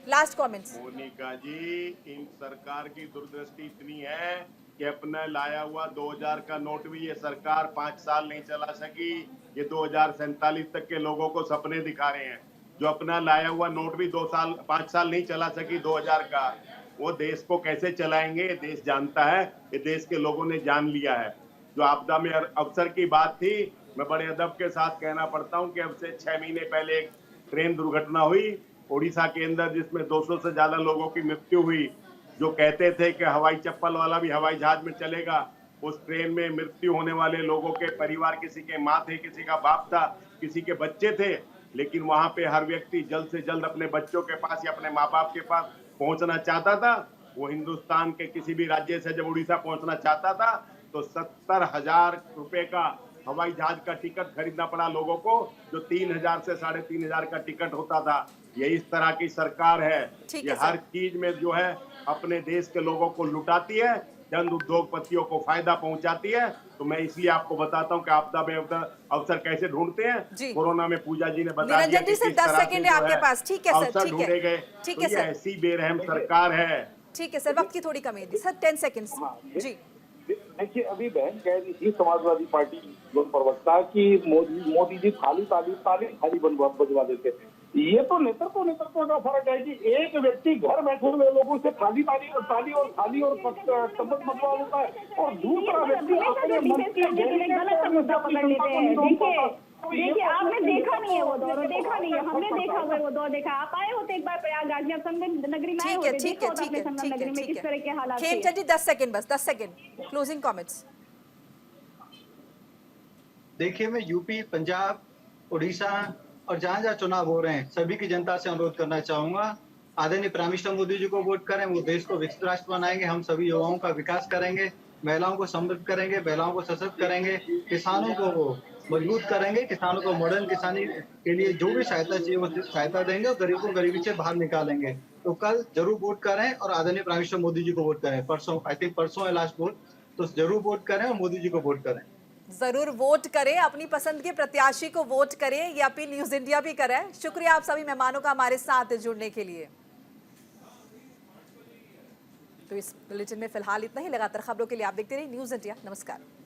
S1: लास्ट कमेंट्स।
S4: मोनिका जी, इन सरकार की दूरदृष्टि इतनी है कि अपना लाया हुआ 2000 का नोट भी ये सरकार 5 साल नहीं चला सकी। ये 2047 तक के लोगों को सपने दिखा रहे हैं। जो अपना लाया हुआ नोट भी 5 साल नहीं चला सकी 2000 का, वो देश को कैसे चलाएंगे? देश जानता है, ये देश के लोगों ने जान लिया है। जो आपदा में अवसर की बात थी, मैं बड़े अदब के साथ कहना पड़ता हूँ कि अब से 6 महीने पहले एक ट्रेन दुर्घटना हुई उड़ीसा के अंदर, जिसमें 200 से ज्यादा लोगों की मृत्यु हुई। जो कहते थे कि हवाई चप्पल वाला भी हवाई जहाज में चलेगा, उस ट्रेन में मृत्यु होने वाले लोगों के परिवार, किसी के माँ थे, किसी का बाप था, किसी के बच्चे थे, लेकिन वहां पे हर व्यक्ति जल्द से जल्द अपने बच्चों के पास या अपने माँ बाप के पास पहुंचना चाहता था। वो हिंदुस्तान के किसी भी राज्य से जब उड़ीसा पहुंचना चाहता था तो 70,000 रुपए का हवाई जहाज का टिकट खरीदना पड़ा लोगों को, जो 3,000 से 3,500 का टिकट होता था। ये इस तरह की सरकार है, ये हर चीज में जो है अपने देश के लोगों को लुटाती है, चंद उद्योगपतियों को फायदा पहुंचाती है। तो मैं इसलिए आपको बताता हूँ कि आपदा में अवसर कैसे ढूंढते हैं। कोरोना में पूजा जी ने बताया कि किस तरह से
S1: आपके पास, ठीक है सर,
S4: अवसर ढूंढे गए।
S1: ठीक है सर,
S4: ऐसी बेरहम सरकार है।
S1: ठीक है सर, वक्त की थोड़ी कमी है सर, 10 सेकंड्स। जी
S3: देखिए, अभी बहन कह रही थी समाजवादी पार्टी प्रवक्ता की मोदी जी थाली बजवा देते। ये तो नेतृत्व का फर्क है कि एक व्यक्ति घर बैठे हुए लोगों से थाली और चम्मच बजवा देता है और दूसरा व्यक्ति अपने मन के
S7: देखिए, आपने देखा नहीं है वो दौर, देखा नहीं है, हमने देखा हुआ है वो दौर, देखा। आप आए होते एक बार प्रयागराज में, आप संगम नगरी में आए होते, देखा होता आपने संगम नगरी में किस तरह के हालात थे।
S1: खेमचंद जी 10 सेकंड, बस 10 सेकंड क्लोजिंग कमेंट्स।
S6: देखिए, मैं यूपी, पंजाब, उड़ीसा और जहां जहां चुनाव हो रहे हैं सभी की जनता से अनुरोध करना चाहूंगा, आदरणीय प्राइम मिनिस्टर मोदी जी को वोट करें। वो देश को विकसित राष्ट्र बनाएंगे, हम सभी युवाओं का विकास करेंगे, महिलाओं को समृद्ध करेंगे, महिलाओं को सशक्त करेंगे, किसानों को वो मजबूत करेंगे, किसानों को मॉडर्न किसानी के लिए जो भी सहायता चाहिए वो सहायता देंगे और गरीब को गरीबी से बाहर निकालेंगे। तो कल जरूर वोट करें और आदरणीय प्राइम मिनिस्टर मोदी जी को वोट करें। परसों, आई थिंक परसों है लास्ट वोट, तो जरूर वोट करें और मोदी जी को वोट करें।
S1: जरूर वोट करें, अपनी पसंद के प्रत्याशी को वोट करें, ये अपील न्यूज इंडिया भी कर रहा है। शुक्रिया आप सभी मेहमानों का हमारे साथ जुड़ने के लिए। तो इस बुलेटिन में फिलहाल इतना ही। लगातार खबरों के लिए आप देखते रहिए न्यूज इंडिया। नमस्कार।